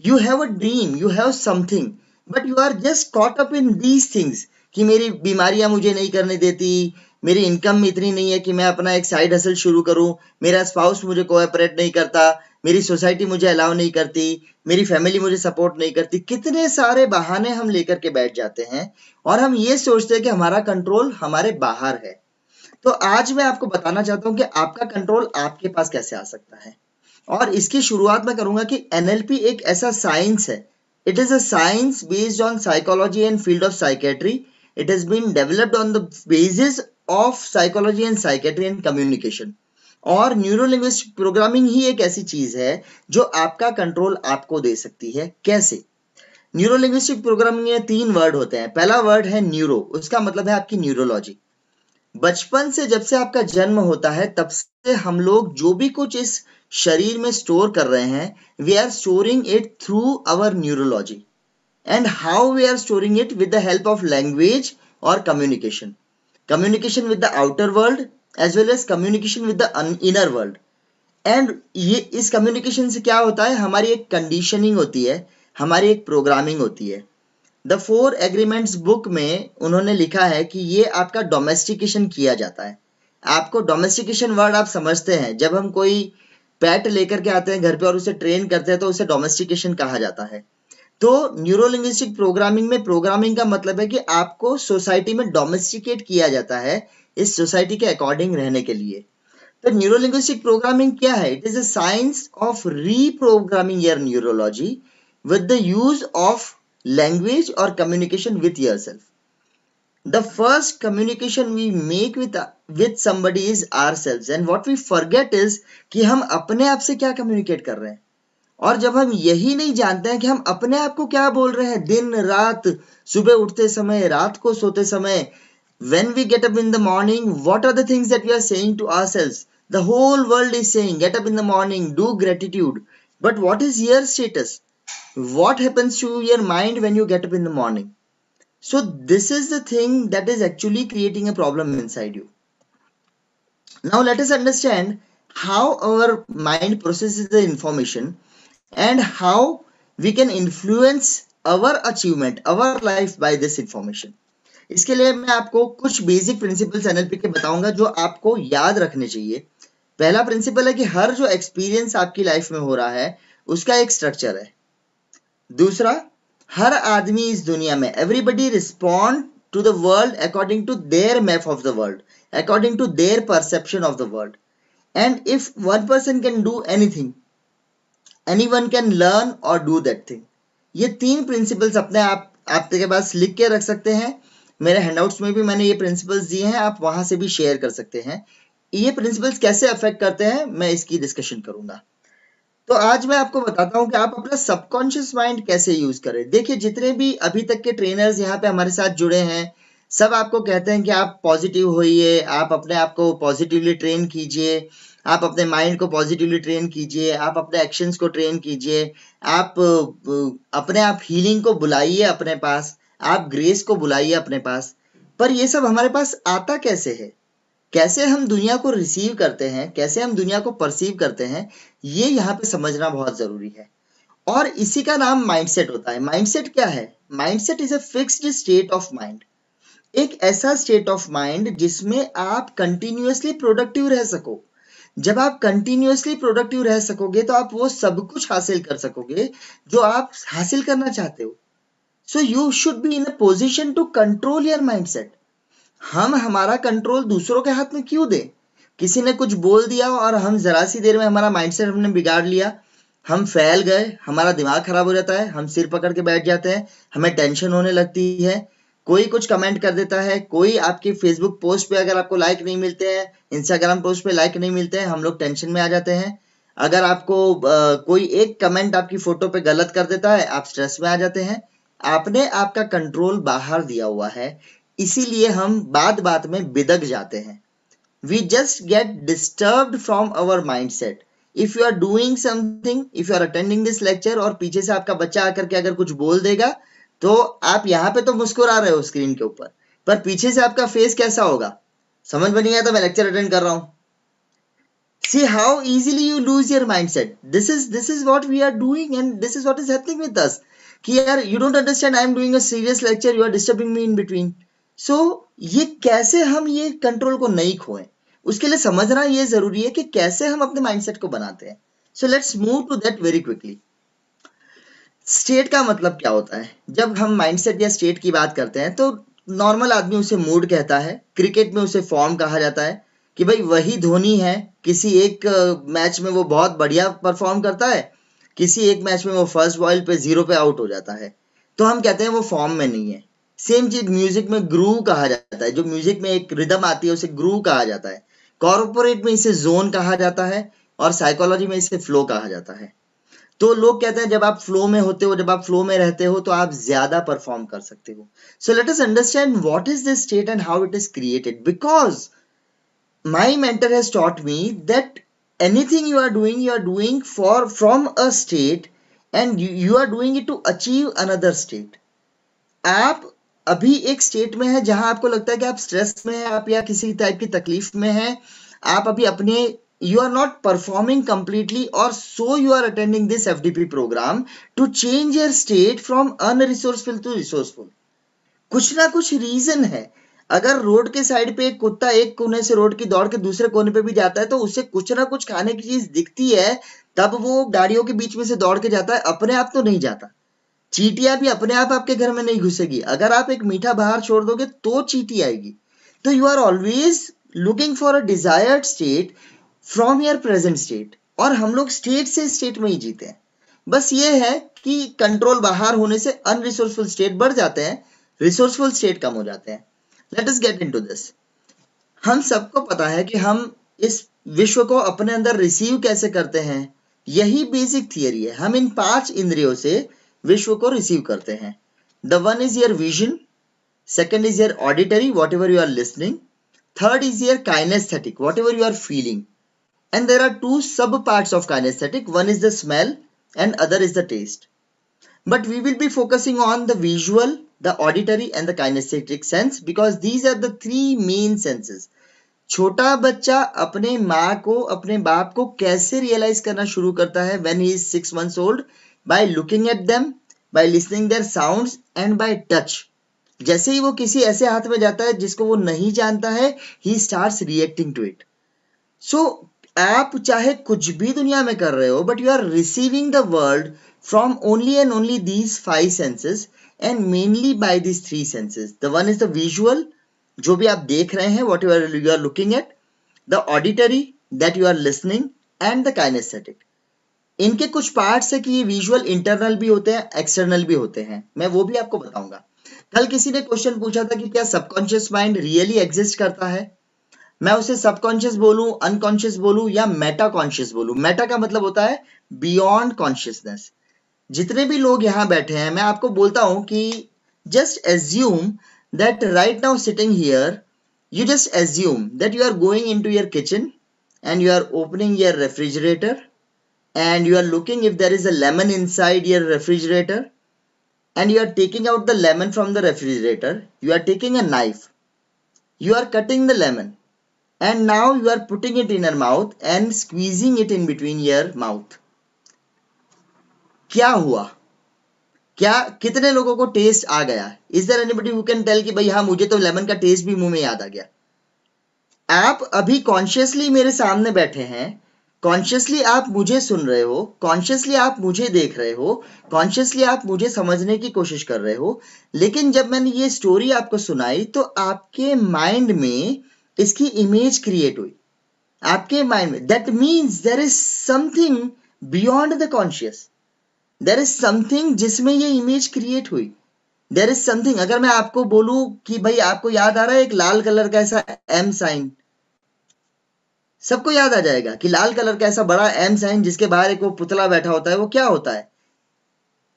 S4: You have a dream, you have something, but you are just caught up in these things कि मेरी बीमारियां मुझे नहीं करने देती, मेरी इनकम इतनी नहीं है कि मैं अपना एक साइड हसल शुरू करूं, मेरा स्पाउस मुझे कोऑपरेट नहीं करता, मेरी सोसाइटी मुझे अलाउ नहीं करती, मेरी फैमिली मुझे सपोर्ट नहीं करती। कितने सारे बहाने हम लेकर के बैठ जाते हैं और हम ये सोचते हैं कि हमारा कंट्रोल हमारे बाहर है। तो आज मैं आपको बताना चाहता हूं कि आपका कंट्रोल आपके पास कैसे आ सकता है। और इसकी शुरुआत मैं करूंगा कि एनएलपी एक ऐसा साइंस है। It is a science based on psychology and field of psychiatry. It has been developed on the basis of psychology and psychiatry and communication. और न्यूरोलिंग्विस्टिक प्रोग्रामिंग ही एक ऐसी चीज है जो आपका कंट्रोल आपको दे सकती है। कैसे? न्यूरोलिंग्विस्टिक प्रोग्रामिंग में 3 वर्ड होते हैं। पहला वर्ड है न्यूरो, उसका मतलब है आपकी न्यूरोलॉजी। बचपन से जब से आपका जन्म होता है तब से हम लोग जो भी कुछ इस शरीर में स्टोर कर रहे हैं, we are storing it through our neurology. And how we are storing it? With the help of language और communication. Communication with the outer world as well as communication with the inner world. And ये इस communication से क्या होता है? हमारी एक conditioning होती है, हमारी एक programming होती है। The 4 agreements book में उन्होंने लिखा है कि ये आपका domestication किया जाता है। आपको domestication word आप समझते हैं, जब हम कोई pet लेकर के आते हैं घर पे और उसे train करते हैं तो उसे domestication कहा जाता है। तो न्यूरोलिंग्विस्टिक प्रोग्रामिंग में प्रोग्रामिंग का मतलब है कि आपको सोसाइटी में डोमेस्टिकेट किया जाता है इस सोसाइटी के अकॉर्डिंग रहने के लिए। तो न्यूरोलिंग्विस्टिक प्रोग्रामिंग क्या है? It is a science of reprogramming your neurology with the use of language और communication with yourself. The first communication we make with somebody is ourselves, and what we forget is कि हम अपने आप से क्या communicate कर रहे हैं। और जब हम यही नहीं जानते हैं कि हम अपने आप को क्या बोल रहे हैं दिन रात, सुबह उठते समय, रात को सोते समय, when we get up in the morning, what are the things that we are saying to ourselves? The whole world is saying get up in the morning, do gratitude, but what is your status? What happens to your mind when you get up in the morning? So this is the thing that is actually creating a problem inside you. Now let us understand how our mind processes the information and how we can influence our achievement, our life by this information. इसके लिए मैं आपको कुछ basic principles NLP के बताऊंगा जो आपको याद रखने चाहिए। पहला प्रिंसिपल है कि हर जो एक्सपीरियंस आपकी लाइफ में हो रहा है उसका एक स्ट्रक्चर है। दूसरा, हर आदमी इस दुनिया में, everybody respond to the world according to their map of the world, according to their perception of the world. And if one person can do anything, anyone can learn और डू दैट थिंग। ये 3 principles अपने आप आपके पास लिख के रख सकते हैं। मेरे हैंडआउट्स में भी मैंने ये प्रिंसिपल्स दिए हैं, आप वहां से भी शेयर कर सकते हैं। ये प्रिंसिपल्स कैसे अफेक्ट करते हैं मैं इसकी डिस्कशन करूंगा। तो आज मैं आपको बताता हूं कि आप अपना सबकॉन्शियस माइंड कैसे यूज करें। देखिए, जितने भी अभी तक के ट्रेनर्स यहाँ पे हमारे साथ जुड़े हैं, सब आपको कहते हैं कि आप पॉजिटिव होइए, आप अपने आप को पॉजिटिवली ट्रेन कीजिए, आप अपने माइंड को पॉजिटिवली ट्रेन कीजिए, आप अपने एक्शंस को ट्रेन कीजिए, आप अपने आप हीलिंग को बुलाइए अपने पास, आप ग्रेस को बुलाइए अपने पास। पर ये सब हमारे पास आता कैसे है, कैसे हम दुनिया को रिसीव करते हैं, कैसे हम दुनिया को परसीव करते हैं, ये यहाँ पे समझना बहुत जरूरी है। और इसी का नाम माइंडसेट होता है। माइंडसेट क्या है? Mindset is a fixed state of mind, एक ऐसा स्टेट ऑफ माइंड जिसमें आप कंटिन्यूअसली प्रोडक्टिव रह सको। जब आप कंटिन्यूअसली प्रोडक्टिव रह सकोगे तो आप वो सब कुछ हासिल कर सकोगे जो आप हासिल करना चाहते हो। So you should be in a position to control your mindset. हम हमारा कंट्रोल दूसरों के हाथ में क्यों दें? किसी ने कुछ बोल दिया और हम जरा सी देर में हमारा माइंडसेट हमने बिगाड़ लिया, हम फैल गए, हमारा दिमाग खराब हो जाता है, हम सिर पकड़ के बैठ जाते हैं, हमें टेंशन होने लगती है। कोई कुछ कमेंट कर देता है, कोई आपके फेसबुक पोस्ट पे अगर आपको लाइक नहीं मिलते हैं, इंस्टाग्राम पोस्ट पे लाइक नहीं मिलते हैं, हम लोग टेंशन में आ जाते हैं। अगर आपको कोई एक कमेंट आपकी फोटो पे गलत कर देता है, आप स्ट्रेस में आ जाते हैं। आपने आपका कंट्रोल बाहर दिया हुआ है, इसीलिए हम बात बात में बिदक जाते हैं। We just get disturbed from our mindset. If you are doing something, if you are attending this lecture और पीछे से आपका बच्चा आकर के अगर कुछ बोल देगा तो आप यहाँ पे तो मुस्कुरा रहे हो स्क्रीन के ऊपर, पर पीछे से आपका फेस कैसा होगा? समझ में नहीं आया तो मैं लेक्चर अटेंड कर रहा हूँ। See how easily you lose your mindset. This is what we are doing and this is what is happening with us. कि यार you don't understand, I am doing a serious lecture, you are disturbing me in between. So ये कैसे हम ये control को नहीं खोएं, उसके लिए समझना ये जरूरी है कि कैसे हम अपने माइंडसेट को बनाते हैं। So let's move to that very quickly. State का मतलब क्या होता है? जब हम माइंडसेट या स्टेट की बात करते हैं तो नॉर्मल आदमी उसे मूड कहता है, क्रिकेट में उसे फॉर्म कहा जाता है कि भाई वही धोनी है, किसी एक मैच में वो बहुत बढ़िया परफॉर्म करता है, किसी एक मैच में वो फर्स्ट बॉल पे 0 पे आउट हो जाता है, तो हम कहते हैं वो फॉर्म में नहीं है। सेम चीज म्यूजिक में ग्रूव कहा जाता है, जो म्यूजिक में एक रिदम आती है उसे ग्रूव कहा जाता है। कॉर्पोरेट में इसे जोन कहा जाता है और साइकोलॉजी में इसे फ्लो कहा जाता है। तो लोग कहते हैं जब आप फ्लो में होते हो, जब आप फ्लो में रहते हो तो आप ज्यादा परफॉर्म कर सकते हो। सो let us understand what is this state and how it is created, because my mentor has taught me that anything you are doing from a state and you are doing it to achieve another state. आप अभी एक state में है जहां आपको लगता है कि आप स्ट्रेस में हैं, आप या किसी टाइप की तकलीफ में हैं, आप अभी अपने you are not performing completely or so you are attending this FDP program to change your state from unresourceful to resourceful. कुछ ना कुछ रीजन है। अगर रोड के साइड पे एक कुत्ता एक कोने से रोड की दौड़ के दूसरे कोने पे भी जाता है तो उसे कुछ ना कुछ खाने की चीज दिखती है, तब वो गाड़ियों के बीच में से दौड़ के जाता है, अपने आप तो नहीं जाता। चींटियां भी अपने आप आपके घर में नहीं घुसेगी, अगर आप एक मीठा बाहर छोड़ दोगे तो चींटी आएगी। तो you are always looking for a desired state from your present state, और हम लोग स्टेट से स्टेट में ही जीते हैं। बस ये है कि कंट्रोल बाहर होने से अनरिसोर्सफुल स्टेट बढ़ जाते हैं, रिसोर्सफुल स्टेट कम हो जाते हैं। Let us get into this. हम सबको पता है कि हम इस विश्व को अपने अंदर रिसीव कैसे करते हैं, यही बेसिक थियरी है। हम इन 5 इंद्रियों से विश्व को रिसीव करते हैं। The one is your vision, second is your auditory, whatever you are listening, third is your kinesthetic, whatever you are feeling, and there are 2 sub parts of kinesthetic. One is the smell and other is the taste, but we will be focusing on the visual, the auditory and the kinesthetic sense because these are the 3 main senses. छोटा बच्चा अपने माँ को, अपने बाप को कैसे realise करना शुरू करता है when he is 6 months old? By looking at them, by listening their sounds and by touch. जैसे ही वो किसी ऐसे हाथ में जाता है जिसको वो नहीं जानता है, he starts reacting to it. So आप चाहे कुछ भी दुनिया में कर रहे हो, but you are receiving the world from only and only these 5 senses and mainly by these 3 senses. The one is the visual, जो भी आप देख रहे हैं, what you are looking at, the auditory, that you are listening, and the kinesthetic. इनके कुछ parts है कि ये विजुअल इंटरनल भी होते हैं, एक्सटर्नल भी होते हैं, मैं वो भी आपको बताऊंगा। कल किसी ने क्वेश्चन पूछा था कि क्या सबकॉन्शियस माइंड रियली एग्जिस्ट करता है, मैं उसे सबकॉन्शियस बोलूं, अनकॉन्शियस बोलूं या मेटा कॉन्शियस बोलूं। मेटा का मतलब होता है बियॉन्ड कॉन्शियसनेस। जितने भी लोग यहाँ बैठे हैं, मैं आपको बोलता हूं कि just assume that right now sitting here, you just assume that you are going into your kitchen and you are opening your refrigerator and you are looking if there is a lemon inside your refrigerator, and you are taking out the lemon from the refrigerator. You are taking a knife, you are cutting the lemon, and now you are putting it in your mouth and squeezing it in between your mouth. क्या हुआ? क्या कितने लोगों को taste आ गया? Is there anybody who can tell कि भाई हाँ मुझे तो लेमन का टेस्ट भी मुंह में याद आ गया? आप अभी कॉन्शियसली मेरे सामने बैठे हैं, कॉन्शियसली आप मुझे सुन रहे हो, कॉन्शियसली आप मुझे देख रहे हो, कॉन्शियसली आप मुझे समझने की कोशिश कर रहे हो, लेकिन जब मैंने ये स्टोरी आपको सुनाई तो आपके माइंड में इसकी इमेज क्रिएट हुई, आपके माइंड में। That means there is something beyond the conscious, there is something जिसमें ये इमेज क्रिएट हुई। देयर इज समथिंग, अगर मैं आपको बोलूं कि भाई आपको याद आ रहा है एक लाल कलर का ऐसा एम साइन, सबको याद आ जाएगा कि लाल कलर का ऐसा बड़ा एम साइन जिसके बाहर एक वो पुतला बैठा होता है, वो क्या होता है?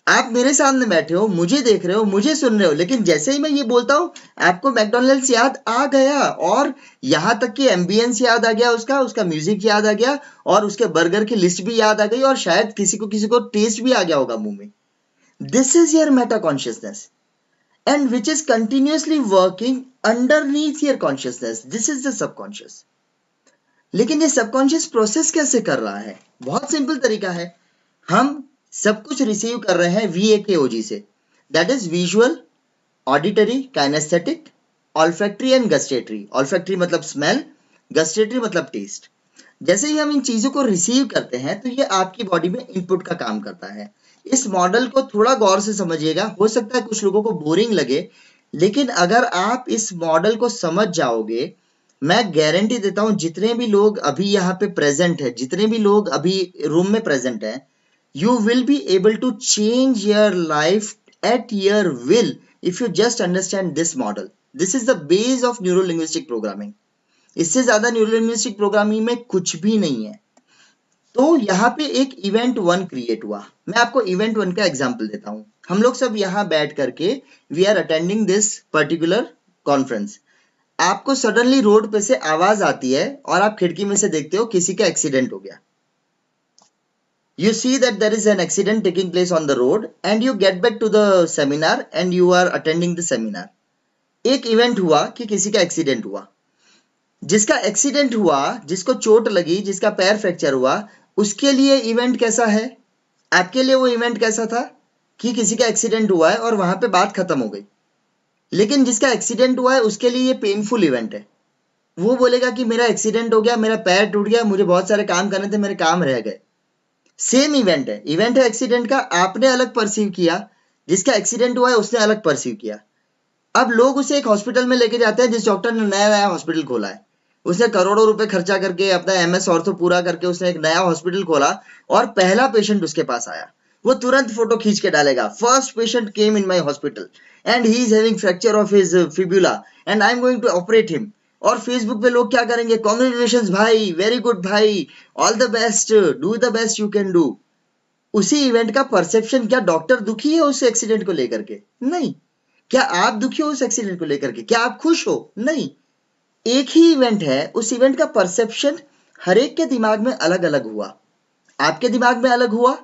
S4: आप मेरे सामने बैठे हो, मुझे देख रहे हो, मुझे सुन रहे हो, लेकिन जैसे ही मैं ये बोलता हूं आपको मैकडॉनल्ड्स याद आ गया, और यहां तक कि एम्बियंस याद आ गया, उसका म्यूजिक याद आ गया, और उसके बर्गर की लिस्ट भी याद आ गई, और शायद किसी को टेस्ट भी आ गया होगा मुंह में। This is your Meta consciousness and which is continuously working underneath your consciousness. This is the subconscious. लेकिन ये सबकॉन्शियस प्रोसेस कैसे कर रहा है? बहुत सिंपल तरीका है, हम सब कुछ रिसीव कर रहे हैं VAKOG से, that is visual, auditory, kinesthetic, olfactory and gustatory. Olfactory मतलब स्मेल, गस्टेटरी मतलब टेस्ट। जैसे ही हम इन चीजों को रिसीव करते हैं तो ये आपकी बॉडी में इनपुट का काम करता है। इस मॉडल को थोड़ा गौर से समझिएगा, हो सकता है कुछ लोगों को बोरिंग लगे, लेकिन अगर आप इस मॉडल को समझ जाओगे, मैं गारंटी देता हूं जितने भी लोग अभी यहाँ पे प्रेजेंट है, जितने भी लोग अभी रूम में प्रेजेंट हैं, you will be able to change your life at your will if you just understand this model. This is the base of neuro linguistic programming. इससे ज्यादा न्यूरो लिंग्विस्टिक प्रोग्रामिंग में कुछ भी नहीं है। तो यहाँ पे एक इवेंट 1 क्रिएट हुआ। मैं आपको इवेंट 1 का एग्जांपल देता हूँ। हम लोग सब यहाँ बैठ करके we are attending this particular conference. आपको सडनली रोड पे से आवाज आती है और आप खिड़की में से देखते हो किसी का एक्सीडेंट हो गया। You see that there is an accident taking place on the road and you get back to the seminar and you are attending the seminar. एक इवेंट हुआ कि किसी का एक्सीडेंट हुआ। जिसका एक्सीडेंट हुआ, जिसको चोट लगी, जिसका पैर फ्रैक्चर हुआ, उसके लिए इवेंट कैसा है? आपके लिए वो इवेंट कैसा था कि किसी का एक्सीडेंट हुआ है और वहां पे बात खत्म हो गई। लेकिन जिसका एक्सीडेंट हुआ है उसके लिए ये पेनफुल इवेंट है। वो बोलेगा कि मेरा एक्सीडेंट हो गया, मेरा पैर टूट गया, मुझे बहुत सारे काम करने थे, मेरे काम रह गए। सेम इवेंट है, इवेंट है एक्सीडेंट का, आपने अलग परसीव किया, जिसका एक्सीडेंट हुआ है उसने अलग परसीव किया। अब लोग उसे एक हॉस्पिटल में लेके जाते हैं जिस डॉक्टर ने नया हॉस्पिटल खोला है। उसने करोड़ों रुपए खर्चा करके अपना MS ऑर्थो पूरा करके उसने एक नया हॉस्पिटल खोला और पहला पेशेंट उसके पास आया, वो तुरंत फोटो खींच के डालेगा, first patient came in my hospital and he is having fracture of his fibula and I am going to operate him. और फेसबुक पे लोग क्या करेंगे? कांग्रेचुलेशंस भाई, वेरी गुड भाई, all the best, do the best you can do. उसी event का perception, क्या डॉक्टर दुखी है उस एक्सीडेंट को लेकर के? नहीं। क्या आप दुखी हो उस एक्सीडेंट को लेकर के? क्या आप खुश हो? नहीं। एक ही इवेंट है, उस इवेंट का परसेप्शन हर एक के दिमाग में अलग अलग हुआ। आपके दिमाग में अलग हुआ,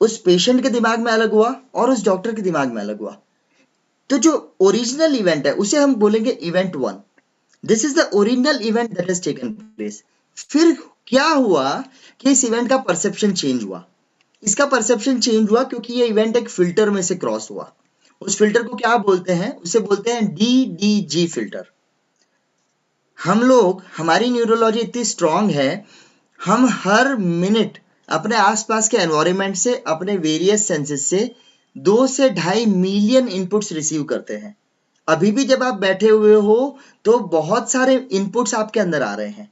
S4: उस पेशेंट के दिमाग में अलग हुआ और उस डॉक्टर के दिमाग में अलग हुआ। तो जो ओरिजिनल इवेंट है उसे हम बोलेंगे event 1। This is the original event that has taken place. फिर क्या हुआ कि इस इवेंट का परसेप्शन चेंज हुआ। इसका परसेप्शन चेंज हुआ क्योंकि ये इवेंट एक फिल्टर में से क्रॉस हुआ। उस फिल्टर को क्या बोलते हैं? उसे बोलते हैं DDG फिल्टर। हम लोग, हमारी न्यूरोलॉजी इतनी स्ट्रांग है, हम हर मिनट अपने आसपास के एनवायरनमेंट से, अपने वेरियस सेंसेस से 2 से 2.5 मिलियन इनपुट्स रिसीव करते हैं। अभी भी जब आप बैठे हुए हो तो बहुत सारे इनपुट्स आपके अंदर आ रहे हैं,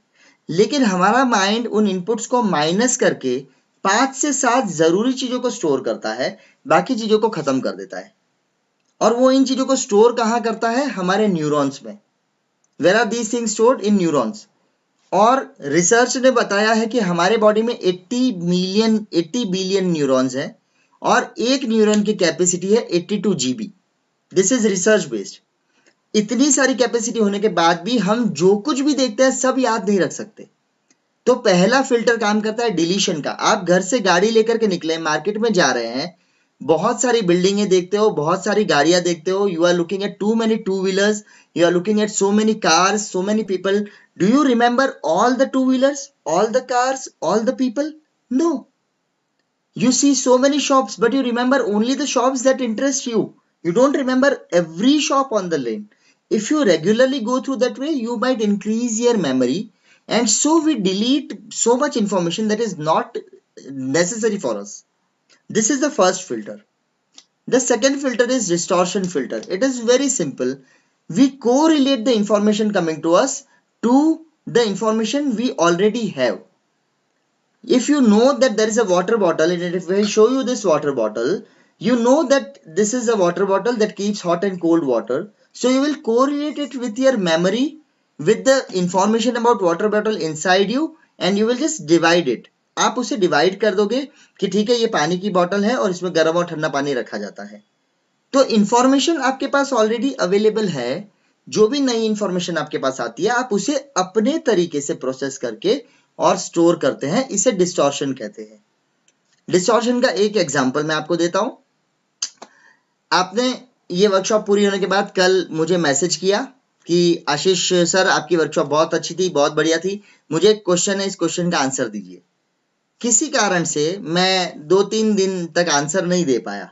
S4: लेकिन हमारा माइंड उन इनपुट्स को माइनस करके 5 से 7 जरूरी चीजों को स्टोर करता है, बाकी चीजों को खत्म कर देता है। और वो इन चीजों को स्टोर कहाँ करता है? हमारे न्यूरॉन्स में। Where are these things stored? In neurons. और रिसर्च ने बताया है कि हमारे बॉडी में 80 बिलियन न्यूरॉन्स हैं और एक न्यूरॉन की कैपेसिटी है 82 GB। This is research based. इतनी सारी कैपेसिटी होने के बाद भी हम जो कुछ भी देखते हैं सब याद नहीं रख सकते। तो पहला फिल्टर काम करता है डिलीशन का। आप घर से गाड़ी लेकर के निकले, मार्केट में जा रहे हैं, बहुत सारी बिल्डिंगें देखते हो, बहुत सारी गाड़ियां देखते हो, you are looking at too many two wheelers, you are looking at so many cars, so many people. Do you remember all the two wheelers, all the cars, all the people? No. You see so many shops, but you remember only the shops that interest you. You don't remember every shop on the lane. If you regularly go through that way, you might increase your memory, and so we delete so much information that is not necessary for us. This is the first filter. The second filter is distortion filter. It is very simple. We correlate the information coming to us to the information we already have. If you know that there is a water bottle, and if I show you this water bottle, you know that this is a water bottle that keeps hot and cold water. So you will correlate it with your memory, with the information about water bottle inside you, and you will just divide it. आप उसे divide कर दोगे कि ठीक है ये पानी की बोतल है और इसमें गर्म और ठंडा पानी रखा जाता है। तो इंफॉर्मेशन आपके पास ऑलरेडी अवेलेबल है। जो भी नई इंफॉर्मेशन आपके पास आती है आप उसे अपने तरीके से प्रोसेस करके और स्टोर करते हैं। इसे डिस्टॉर्शन कहते हैं। डिस्टॉर्शन का एक एग्जांपल मैं आपको देता हूं। आपने ये वर्कशॉप पूरी होने के बाद कल मुझे मैसेज किया कि आशीष सर आपकी वर्कशॉप बहुत अच्छी थी, बहुत बढ़िया थी, मुझे एक क्वेश्चन है, इस क्वेश्चन का आंसर दीजिए। किसी कारण से मैं 2-3 दिन तक आंसर नहीं दे पाया।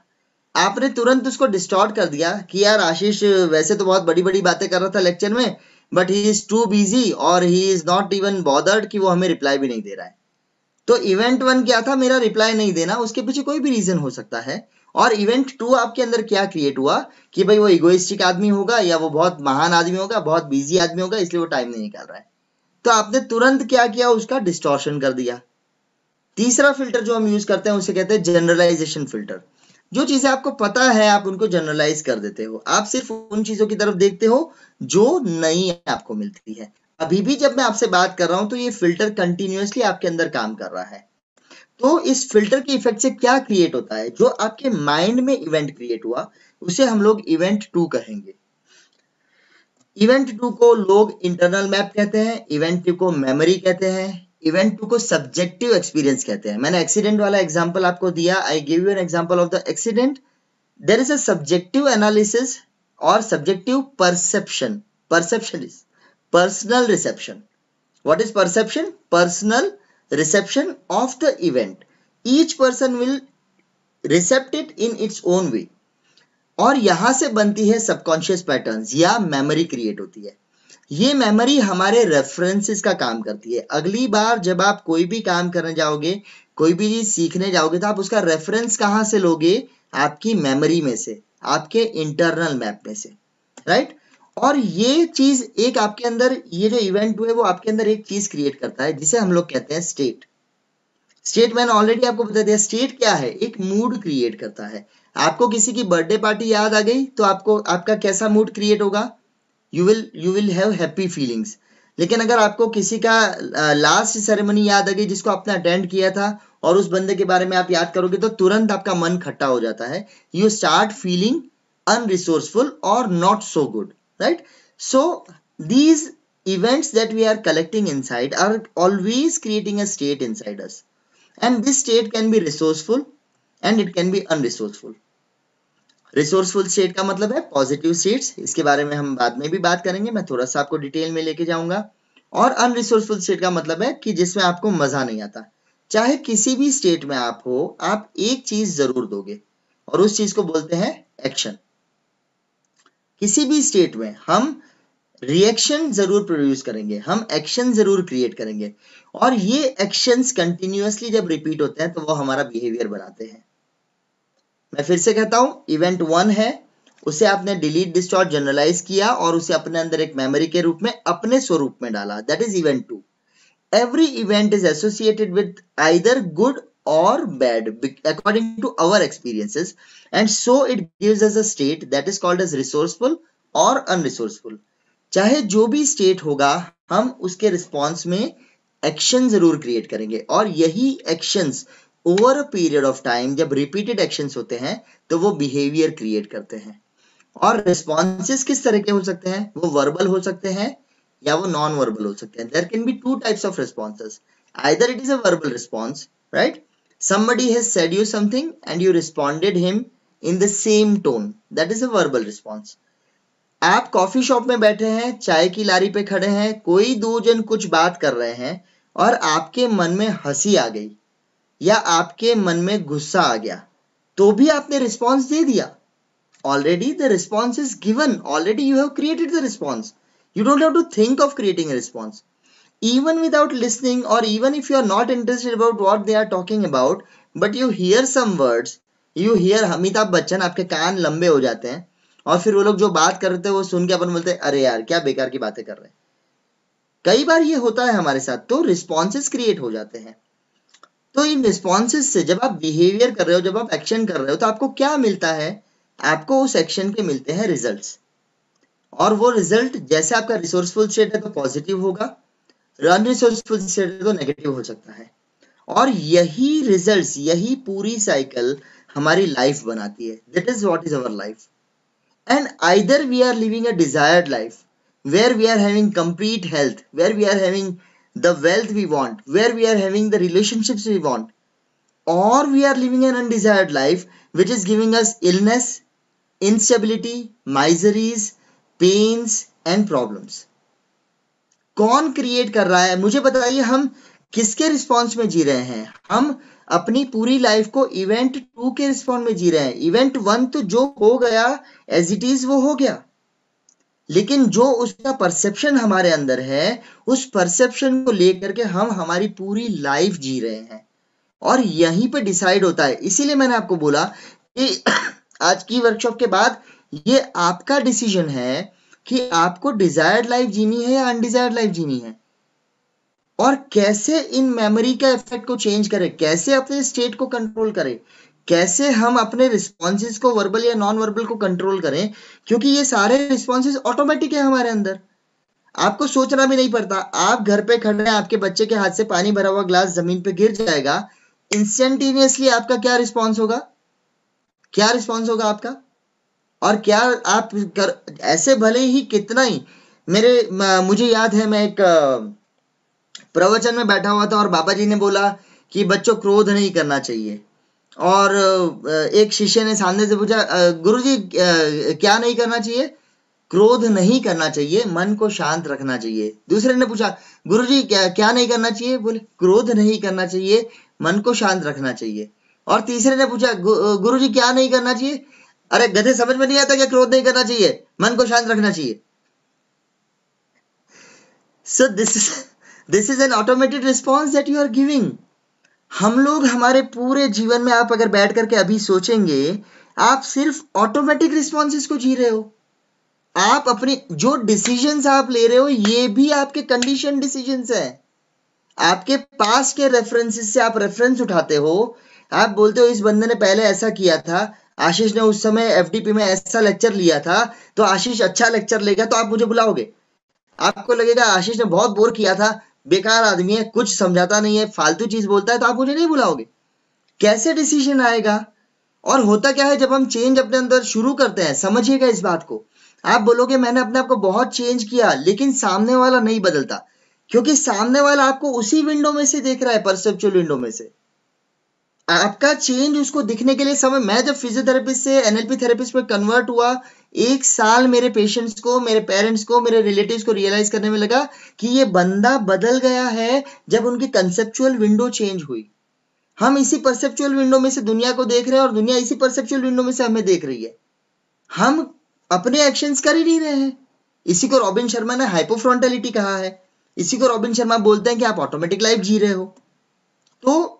S4: आपने तुरंत उसको डिस्टॉर्ट कर दिया कि यार आशीष वैसे तो बहुत बड़ी बड़ी बातें कर रहा था लेक्चर में, but he is too busy और he is not even bothered कि वो हमें रिप्लाई भी नहीं दे रहा है। तो इवेंट 1 क्या था? मेरा रिप्लाई नहीं देना। उसके पीछे कोई भी रीजन हो सकता है। और इवेंट 2 आपके अंदर क्या क्रिएट हुआ कि भाई वो इगोइस्टिक आदमी होगा या वो बहुत महान आदमी होगा, बहुत बिजी आदमी होगा, इसलिए वो टाइम नहीं निकाल रहा है। तो आपने तुरंत क्या किया? उसका डिस्टॉर्शन कर दिया। तीसरा फिल्टर जो हम यूज करते हैं उसे कहते हैं जनरलाइजेशन फिल्टर। जो चीजें आपको पता है आप उनको जनरलाइज कर देते हो। आप सिर्फ उन चीजों की तरफ देखते हो जो नई आपको मिलती है। अभी भी जब मैं आपसे बात कर रहा हूं तो ये फिल्टर कंटिन्यूअसली आपके अंदर काम कर रहा है। तो इस फिल्टर के इफेक्ट से क्या क्रिएट होता है? जो आपके माइंड में इवेंट क्रिएट हुआ उसे हम लोग इवेंट 2 कहेंगे। इवेंट 2 को लोग इंटरनल मैप कहते हैं, इवेंट 2 को मेमोरी कहते हैं, इवेंट 2 को सब्जेक्टिव एक्सपीरियंस कहते हैं। मैंने एक्सीडेंट वाला एग्जांपल आपको दिया। I give you an example of the accident. There is a subjective analysis और subjective perception. Perception is personal reception. What is perception? Personal reception of the event. Each person will recept it in its own way. और यहां से बनती है subconscious patterns या memory create होती है। ये मेमोरी हमारे रेफरेंसेस का काम करती है। अगली बार जब आप कोई भी काम करने जाओगे, कोई भी चीज सीखने जाओगे तो आप उसका रेफरेंस कहां से लोगे? आपकी मेमोरी में से, आपके इंटरनल मैप में से, राइट? और ये चीज एक आपके अंदर, ये जो इवेंट हुए वो आपके अंदर एक चीज क्रिएट करता है जिसे हम लोग कहते हैं स्टेट। स्टेट मैंने ऑलरेडी आपको बता दिया। स्टेट क्या है? एक मूड क्रिएट करता है। आपको किसी की बर्थडे पार्टी याद आ गई तो आपको आपका कैसा मूड क्रिएट होगा? You will have happy feelings. लेकिन अगर आपको किसी का लास्ट सेरेमनी याद आ गई जिसको आपने अटेंड किया था और उस बंदे के बारे में आप याद करोगे तो तुरंत आपका मन खट्टा हो जाता है। You start feeling unresourceful or not so good, right? So these events that we are collecting inside are always creating a state inside us, and this state can be resourceful and it can be unresourceful. Resourceful state का मतलब है positive states. इसके बारे में हम बाद में भी बात करेंगे, मैं थोड़ा सा आपको डिटेल में लेके जाऊंगा। और अनरिसोर्सफुल स्टेट का मतलब है कि जिसमें आपको मजा नहीं आता। चाहे किसी भी स्टेट में आप हो, आप एक चीज जरूर दोगे और उस चीज को बोलते हैं एक्शन। किसी भी स्टेट में हम रिएक्शन जरूर प्रोड्यूस करेंगे, हम एक्शन जरूर क्रिएट करेंगे और ये एक्शंस कंटिन्यूअसली जब रिपीट होते हैं तो वो हमारा बिहेवियर बनाते हैं। मैं फिर से कहता हूं, इवेंट 1 है, उसे आपने डिलीट, डिस्टॉर्ट, जनरलाइज किया और उसे अपने अंदर एक मेमोरी के रूप में, अपने स्वरूप में डाला। That is event 2। Every event is associated with either good or bad according to our experiences, and so it gives us a state that is called as resourceful or unresourceful. चाहे जो भी स्टेट होगा हम उसके response में action जरूर create करेंगे, और यही actions over a period of time जब रिपीटेड एक्शंस होते हैं तो वो बिहेवियर क्रिएट करते हैं. और रिस्पॉन्सेस किस तरह के हो सकते हैं? वो वर्बल हो सकते हैं या वो नॉन वर्बल हो सकते हैं. There can be two types of responses. Either it is a verbal response, right? Somebody has said you something and you responded him in the same tone. That is a verbal response. आप coffee shop में बैठे हैं, चाय की लारी पे खड़े हैं, कोई दो जन कुछ बात कर रहे हैं और आपके मन में हंसी आ गई या आपके मन में गुस्सा आ गया, तो भी आपने रिस्पॉन्स दे दिया. Already the response is given. Already you have created the response. You don't have to think of creating a response. Even without listening, or even if you are not interested about what they are talking about, but you hear some words, you hear Amitabh Bachchan, आपके कान लंबे हो जाते हैं और फिर वो लोग जो बात कर रहे थे वो सुन के अपन बोलते हैं अरे यार क्या बेकार की बातें कर रहे हैं. कई बार ये होता है हमारे साथ, तो रिस्पॉन्सेस क्रिएट हो जाते हैं. तो इन रिस्पॉन्सेस से जब आप बिहेवियर कर रहे हो, जब आप एक्शन कर रहे हो, तो आपको क्या मिलता है? आपको उस एक्शन के मिलते हैं रिजल्ट्स. और वो रिजल्ट जैसे आपका रिसोर्सफुल स्टेट है तो पॉजिटिव होगा, अनरिसोर्सफुल स्टेट तो नेगेटिव हो सकता है. और यही रिजल्ट्स, यही पूरी साइकिल हमारी लाइफ बनाती है. That is what is our life. And either we are living a desired life where we are having complete health, where we are having the wealth we want, where we are having the relationships we want, or we are living an undesired life which is giving us illness, instability, miseries, pains and problems. कौन create कर रहा है? मुझे बताइए, हम किसके response में जी रहे हैं? हम अपनी पूरी लाइफ को इवेंट 2 के रिस्पॉन्स में जी रहे हैं. इवेंट 1 तो जो हो गया एज इट इज वो हो गया, लेकिन जो उसका परसेप्शन हमारे अंदर है, उस परसेप्शन को लेकर के हम हमारी पूरी लाइफ जी रहे हैं और यहीं पे डिसाइड होता है. इसीलिए मैंने आपको बोला कि आज की वर्कशॉप के बाद ये आपका डिसीजन है कि आपको डिजायर्ड लाइफ जीनी है या अनडिजायर्ड लाइफ जीनी है, और कैसे इन मेमोरी का इफेक्ट को चेंज करें, कैसे अपने स्टेट को कंट्रोल करें, कैसे हम अपने रिस्पॉन्सेज को वर्बल या नॉन वर्बल को कंट्रोल करें, क्योंकि ये सारे रिस्पॉन्सेज ऑटोमेटिक है हमारे अंदर. आपको सोचना भी नहीं पड़ता. आप घर पे खड़े हैं, आपके बच्चे के हाथ से पानी भरा हुआ ग्लास जमीन पे गिर जाएगा, इंस्टेंटेनियसली आपका क्या रिस्पॉन्स होगा? क्या रिस्पॉन्स होगा आपका? और क्या आप ऐसे भले ही कितना ही मुझे याद है, मैं एक प्रवचन में बैठा हुआ था और बाबा जी ने बोला कि बच्चों क्रोध नहीं करना चाहिए, और एक शिष्य ने सामने से पूछा गुरुजी क्या नहीं करना चाहिए? क्रोध नहीं करना चाहिए, मन को शांत रखना चाहिए. दूसरे ने पूछा गुरुजी क्या नहीं करना चाहिए? बोले क्रोध नहीं करना चाहिए, मन को शांत रखना चाहिए. और तीसरे ने पूछा गुरुजी क्या नहीं करना चाहिए? अरे गधे, समझ में नहीं आता क्या? क्रोध नहीं करना चाहिए, मन को शांत रखना चाहिए. So this is an automated response that you are giving. हम लोग हमारे पूरे जीवन में, आप अगर बैठ करके अभी सोचेंगे, आप सिर्फ ऑटोमेटिक रिस्पॉन्सेस को जी रहे हो. आप अपनी जो डिसीजंस आप ले रहे हो ये भी आपके कंडीशन डिसीजंस है. आपके पास के रेफरेंसेस से आप रेफरेंस उठाते हो. आप बोलते हो इस बंदे ने पहले ऐसा किया था, आशीष ने उस समय एफडीपी में ऐसा लेक्चर लिया था, तो आशीष अच्छा लेक्चर लेगा तो आप मुझे बुलाओगे. आपको लगेगा आशीष ने बहुत बोर किया था, बेकार आदमी है, कुछ समझाता नहीं है, फालतू चीज बोलता है, तो आप मुझे नहीं बुलाओगे. कैसे डिसीजन आएगा? और होता क्या है, जब हम चेंज अपने अंदर शुरू करते हैं, समझिएगा इस बात को, आप बोलोगे मैंने अपने आप को बहुत चेंज किया, लेकिन सामने वाला नहीं बदलता, क्योंकि सामने वाला आपको उसी विंडो में से देख रहा है, परसेप्चुअल विंडो में से. आपका चेंज उसको दिखने के लिए समय. मैं जब फिजियोथेरेपिस्ट से एनएलपी थेरेपिस्ट में कन्वर्ट हुआ, 1 साल मेरे पेशेंट्स को, मेरे पेरेंट्स को, मेरे रिलेटिव्स को रियलाइज करने में लगा कि ये बंदा बदल गया है जब उनकी कंसेप्चुअल विंडो चेंज हुई. हम इसी परसेप्चुअल विंडो में से दुनिया को देख रहे हैं और दुनिया इसी परसेप्चुअल विंडो में से हमें देख रही है. हम अपने एक्शंस कर ही नहीं रहे हैं. इसी को रॉबिन शर्मा ने हाइपोफ्रंटलिटी कहा है. इसी को रॉबिन शर्मा बोलते हैं कि आप ऑटोमेटिक लाइफ जी रहे हो. तो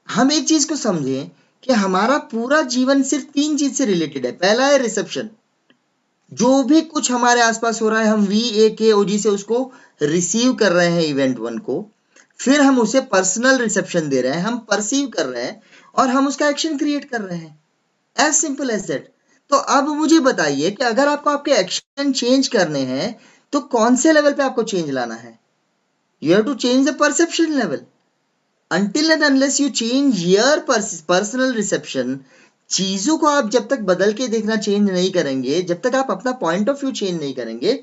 S4: हम एक चीज को समझें कि हमारा पूरा जीवन सिर्फ 3 चीज से रिलेटेड है. पहला है रिसेप्शन. जो भी कुछ हमारे आसपास हो रहा है, हम VAKOG से उसको रिसीव कर रहे हैं, इवेंट 1 को. फिर हम उसे पर्सनल रिसेप्शन दे रहे हैं, हम परसीव कर रहे हैं और हम उसका एक्शन क्रिएट कर रहे हैं। As simple as that. तो अब मुझे बताइए कि अगर आपको आपके एक्शन चेंज करने हैं तो कौन से लेवल पे आपको चेंज लाना है? You have to change the perception level. Until and unless you change your personal reception, चीजों को आप जब तक बदल के देखना चेंज नहीं करेंगे, जब तक आप अपना पॉइंट ऑफ व्यू चेंज नहीं करेंगे,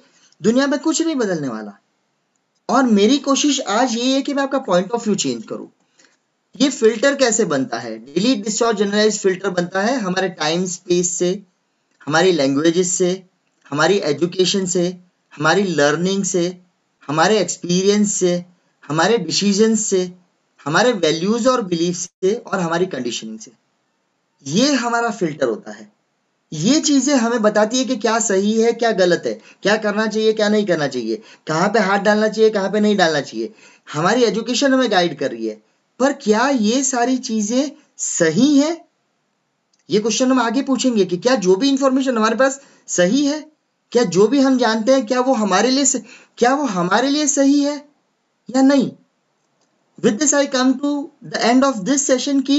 S4: दुनिया में कुछ नहीं बदलने वाला। और मेरी कोशिश आज ये है कि मैं आपका पॉइंट ऑफ व्यू चेंज करूं। ये फिल्टर कैसे बनता है? डिलीट, डिस्टॉर्ट, जनरलाइज फिल्टर बनता है हमारे टाइम स्पेस से, हमारी लैंग्वेजेस से, हमारी एजुकेशन से, हमारी लर्निंग से, हमारे एक्सपीरियंस से, हमारे डिसीजंस से, हमारे वैल्यूज और बिलीफ से और हमारी कंडीशनिंग से। ये हमारा फिल्टर होता है। ये चीजें हमें बताती है कि क्या सही है, क्या गलत है, क्या करना चाहिए, क्या नहीं करना चाहिए, कहाँ पे हाथ डालना चाहिए, कहाँ पे नहीं डालना चाहिए। हमारी एजुकेशन हमें गाइड कर रही है। पर क्या ये सारी चीजें सही है? ये क्वेश्चन हम आगे पूछेंगे कि क्या जो भी इंफॉर्मेशन हमारे पास सही है? क्या जो भी हम जानते हैं क्या वो हमारे लिए सही है या नहीं? With this I come to the end of this session की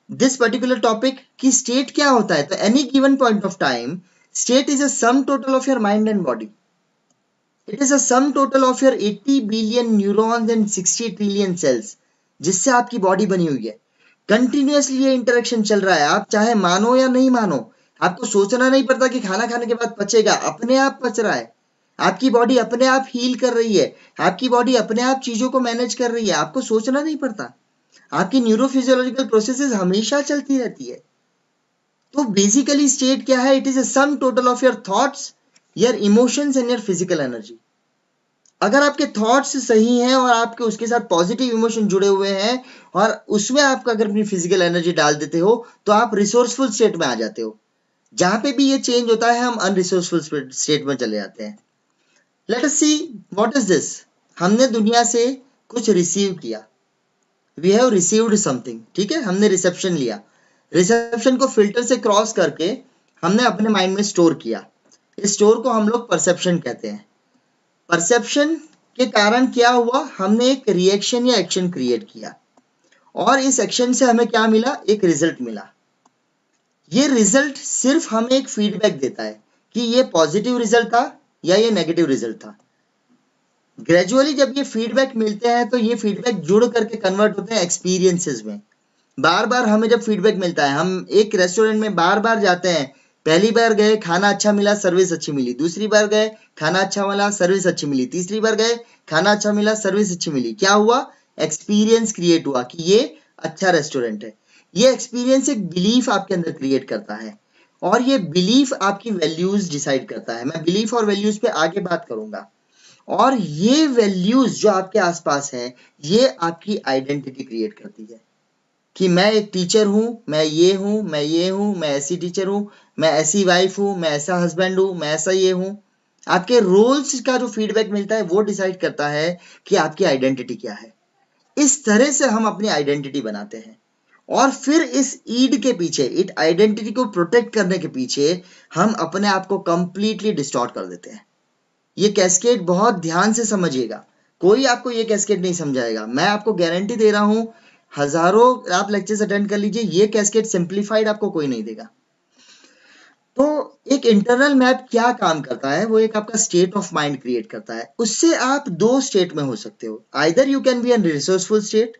S4: this particular topic की state क्या होता है? तो any given point of time, state is a sum total of your mind and body. It is a sum total of your 80 billion neurons and 60 trillion cells, जिससे आपकी body बनी हुई है। कंटिन्यूअसली ये इंटरेक्शन चल रहा है, आप चाहे मानो या नहीं मानो। आपको सोचना नहीं पड़ता कि खाना खाने के बाद पचेगा, अपने आप पच रहा है। आपकी बॉडी अपने आप हील कर रही है, आपकी बॉडी अपने आप चीजों को मैनेज कर रही है, आपको सोचना नहीं पड़ता। आपकी न्यूरोफिजियोलॉजिकल प्रोसेसेस हमेशा चलती रहती है। तो बेसिकली स्टेट क्या है? It is a sum total of your thoughts, your emotions and your physical energy. अगर आपके थॉट्स सही हैं और आपके उसके साथ पॉजिटिव इमोशन जुड़े हुए हैं और उसमें आप अगर अपनी फिजिकल एनर्जी डाल देते हो तो आप रिसोर्सफुल स्टेट में आ जाते हो। जहां पे भी ये चेंज होता है हम अनरिसोर्सफुल स्टेट में चले जाते हैं। Let us see what is this. हमने दुनिया से कुछ रिसीव किया, we have received something, ठीक है? हमने रिसेप्शन लिया, रिसेप्शन को फिल्टर से क्रॉस करके हमने अपने माइंड में स्टोर किया। इस स्टोर को हम लोग परसेप्शन कहते हैं। परसेप्शन के कारण क्या हुआ? हमने एक रिएक्शन या एक्शन क्रिएट किया और इस एक्शन से हमें क्या मिला? एक रिजल्ट मिला। ये रिजल्ट सिर्फ हमें एक फीडबैक देता है कि ये पॉजिटिव रिजल्ट था या ये नेगेटिव रिजल्ट था। ग्रेजुअली जब ये फीडबैक मिलते हैं तो ये फीडबैक जुड़ करके कन्वर्ट होते हैं एक्सपीरियंसेस में। बार बार हमें जब फीडबैक मिलता है, हम एक रेस्टोरेंट में बार बार जाते हैं, पहली बार गए खाना अच्छा मिला, सर्विस अच्छी मिली, दूसरी बार गए खाना अच्छा मिला, सर्विस अच्छी मिली, तीसरी बार गए खाना अच्छा मिला, सर्विस अच्छी मिली। क्या हुआ? एक्सपीरियंस क्रिएट हुआ कि ये अच्छा रेस्टोरेंट है। ये एक्सपीरियंस एक बिलीफ आपके अंदर क्रिएट करता है और ये बिलीफ आपकी वैल्यूज डिसाइड करता है। मैं बिलीफ और वैल्यूज पे आगे बात करूंगा। और ये वैल्यूज जो आपके आसपास है ये आपकी आइडेंटिटी क्रिएट करती है कि मैं एक टीचर हूं, मैं ये हूं, मैं ये हूं, मैं ऐसी टीचर हूं, मैं ऐसी वाइफ हूं, मैं ऐसा हस्बैंड हूं, मैं ऐसा ये हूं। आपके रोल्स का जो फीडबैक मिलता है वो डिसाइड करता है कि आपकी आइडेंटिटी क्या है। इस तरह से हम अपनी आइडेंटिटी बनाते हैं और फिर इस ईड के पीछे, इट आइडेंटिटी को प्रोटेक्ट करने के पीछे हम अपने आप को कंप्लीटली डिस्टॉर्ट कर देते हैं। ये कैस्केड बहुत ध्यान से समझिएगा, कोई आपको ये कैस्केड नहीं समझाएगा। मैं आपको गारंटी दे रहा हूं, हजारों आप लेक्चर्स अटेंड कर लीजिए, ये कैस्केड सिंप्लीफाइड आपको कोई नहीं देगा। तो एक इंटरनल मैप क्या काम करता है? वो एक आपका स्टेट ऑफ माइंड क्रिएट करता है। उससे आप दो स्टेट में हो सकते हो। Either you can be an resourceful state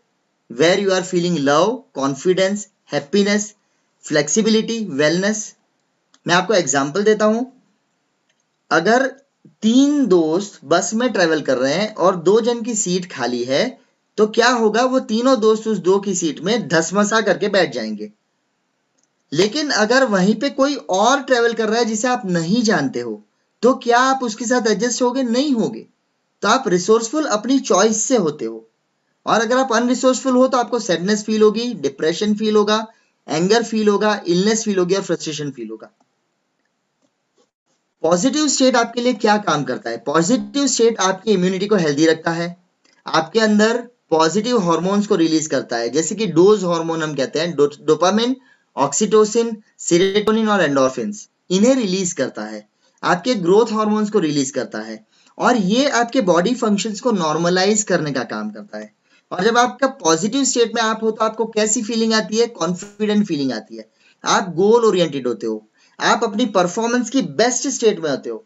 S4: where you are feeling love, confidence, happiness, flexibility, wellness। मैं आपको एग्जांपल देता हूं। अगर 3 दोस्त बस में ट्रेवल कर रहे हैं और 2 जन की सीट खाली है तो क्या होगा? वो तीनों दोस्त उस 2 की सीट में धसमसा करके बैठ जाएंगे। लेकिन अगर वहीं पे कोई और ट्रेवल कर रहा है जिसे आप नहीं जानते हो तो क्या आप उसके साथ एडजस्ट होगे? नहीं होगे। तो आप रिसोर्सफुल अपनी चॉइस से होते हो और अगर आप अनरिसोर्सफुल हो तो आपको सैडनेस फील होगी, डिप्रेशन फील होगा, एंगर फील होगा, इलनेस फील होगी और फ्रस्ट्रेशन फील होगा। पॉजिटिव स्टेट आपके लिए क्या काम करता है? पॉजिटिव स्टेट आपकी इम्यूनिटी को हेल्दी रखता है, आपके अंदर पॉजिटिव हार्मोन्स को रिलीज करता है, जैसे कि डोज हार्मोन हम कहते हैं, डोपामिन, ऑक्सीटोसिन, सेरोटोनिन और एंडोर्फिन्स, इन्हें रिलीज करता है। आपके ग्रोथ हार्मोन्स को रिलीज करता है और ये आपके बॉडी फंक्शंस को नॉर्मलाइज करने का काम करता है। और जब आपका पॉजिटिव स्टेट में आप हो तो आपको कैसी फीलिंग आती है? कॉन्फिडेंट फीलिंग आती है। आप गोल ओरिएंटेड होते हो, आप अपनी परफॉर्मेंस की बेस्ट स्टेट में होते हो,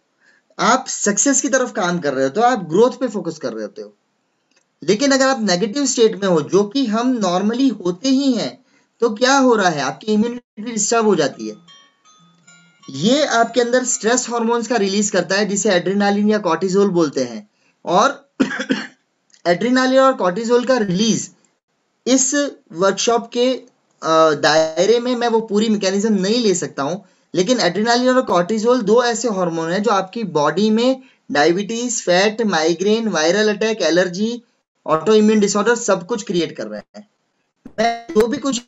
S4: आप सक्सेस की तरफ काम कर रहे होते हो, आप ग्रोथ पे फोकस कर रहे होते हो। लेकिन अगर आप नेगेटिव स्टेट में हो, जो कि हम नॉर्मली होते ही हैं, तो क्या हो रहा है? आपकी इम्यूनिटी डिस्टर्ब हो जाती है। ये आपके अंदर स्ट्रेस हार्मोन्स का रिलीज करता है, जिसे एड्रेनालिन या कॉर्टिसोल बोलते हैं। और एड्रेनालिन और कॉर्टिसोल का रिलीज इस वर्कशॉप के दायरे में मैं वो पूरी मैकेनिज्म नहीं ले सकता हूं, लेकिन एड्रेनालिन और कॉर्टिसोल दो ऐसे हार्मोन हैं जो आपकी बॉडी में diabetes, fat, migraine, viral attack, allergy, auto immune disorder सब कुछ क्रिएट कर रहे हैं। मैं जो भी कुछ